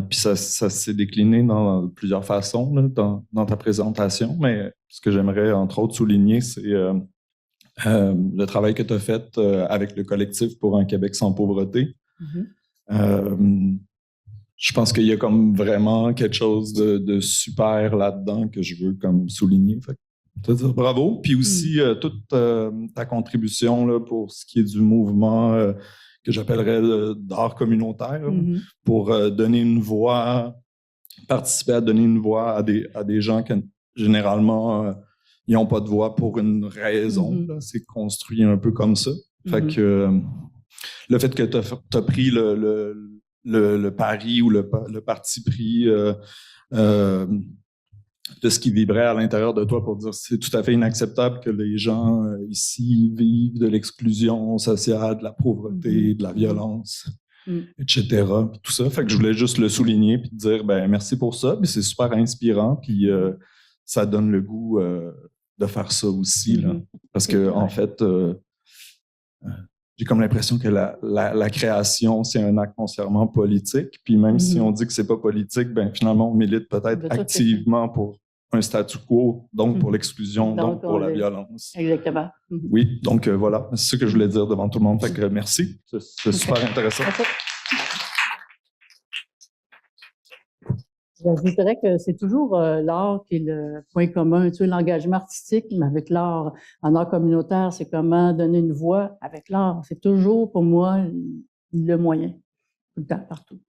Speaker 7: Puis ça s'est décliné dans plusieurs façons là, dans ta présentation, mais ce que j'aimerais entre autres souligner, c'est le travail que tu as fait avec le collectif pour un Québec sans pauvreté. Je pense qu'il y a comme vraiment quelque chose de super là-dedans que je veux comme souligner. Fait que, dire bravo. Puis aussi toute ta contribution là, pour ce qui est du mouvement que j'appellerais d'art communautaire, pour donner une voix, participer à donner une voix à des gens qui généralement ils n'ont pas de voix pour une raison. Là, c'est construit un peu comme ça. Fait que le fait que tu as pris le pari ou le parti pris de ce qui vibrait à l'intérieur de toi pour dire c'est tout à fait inacceptable que les gens ici vivent de l'exclusion sociale, de la pauvreté, de la violence, etc. Tout ça. Fait que je voulais juste le souligner puis te dire merci pour ça. Puis c'est super inspirant. Puis ça donne le goût de faire ça aussi. Là. Parce que en fait, j'ai comme l'impression que la création, c'est un acte foncièrement politique. Puis même si on dit que c'est pas politique, finalement, on milite peut-être activement pour un statu quo, donc pour l'exclusion, donc pour la violence.
Speaker 2: Exactement.
Speaker 7: Oui, donc voilà, c'est ce que je voulais dire devant tout le monde. Fait que merci, c'est super intéressant.
Speaker 2: Je dirais que c'est toujours l'art qui est le point commun. Tu sais, l'engagement artistique, mais avec l'art, en art communautaire, c'est comment donner une voix avec l'art. C'est toujours, pour moi, le moyen. Tout le temps, partout.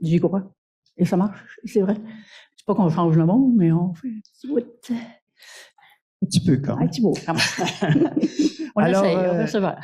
Speaker 2: J'y crois. Et ça marche, c'est vrai. C'est pas qu'on change le monde, mais on fait un petit bout.
Speaker 1: Un petit peu quand même.
Speaker 2: Un petit bout, quand même. On essaye, on persévère.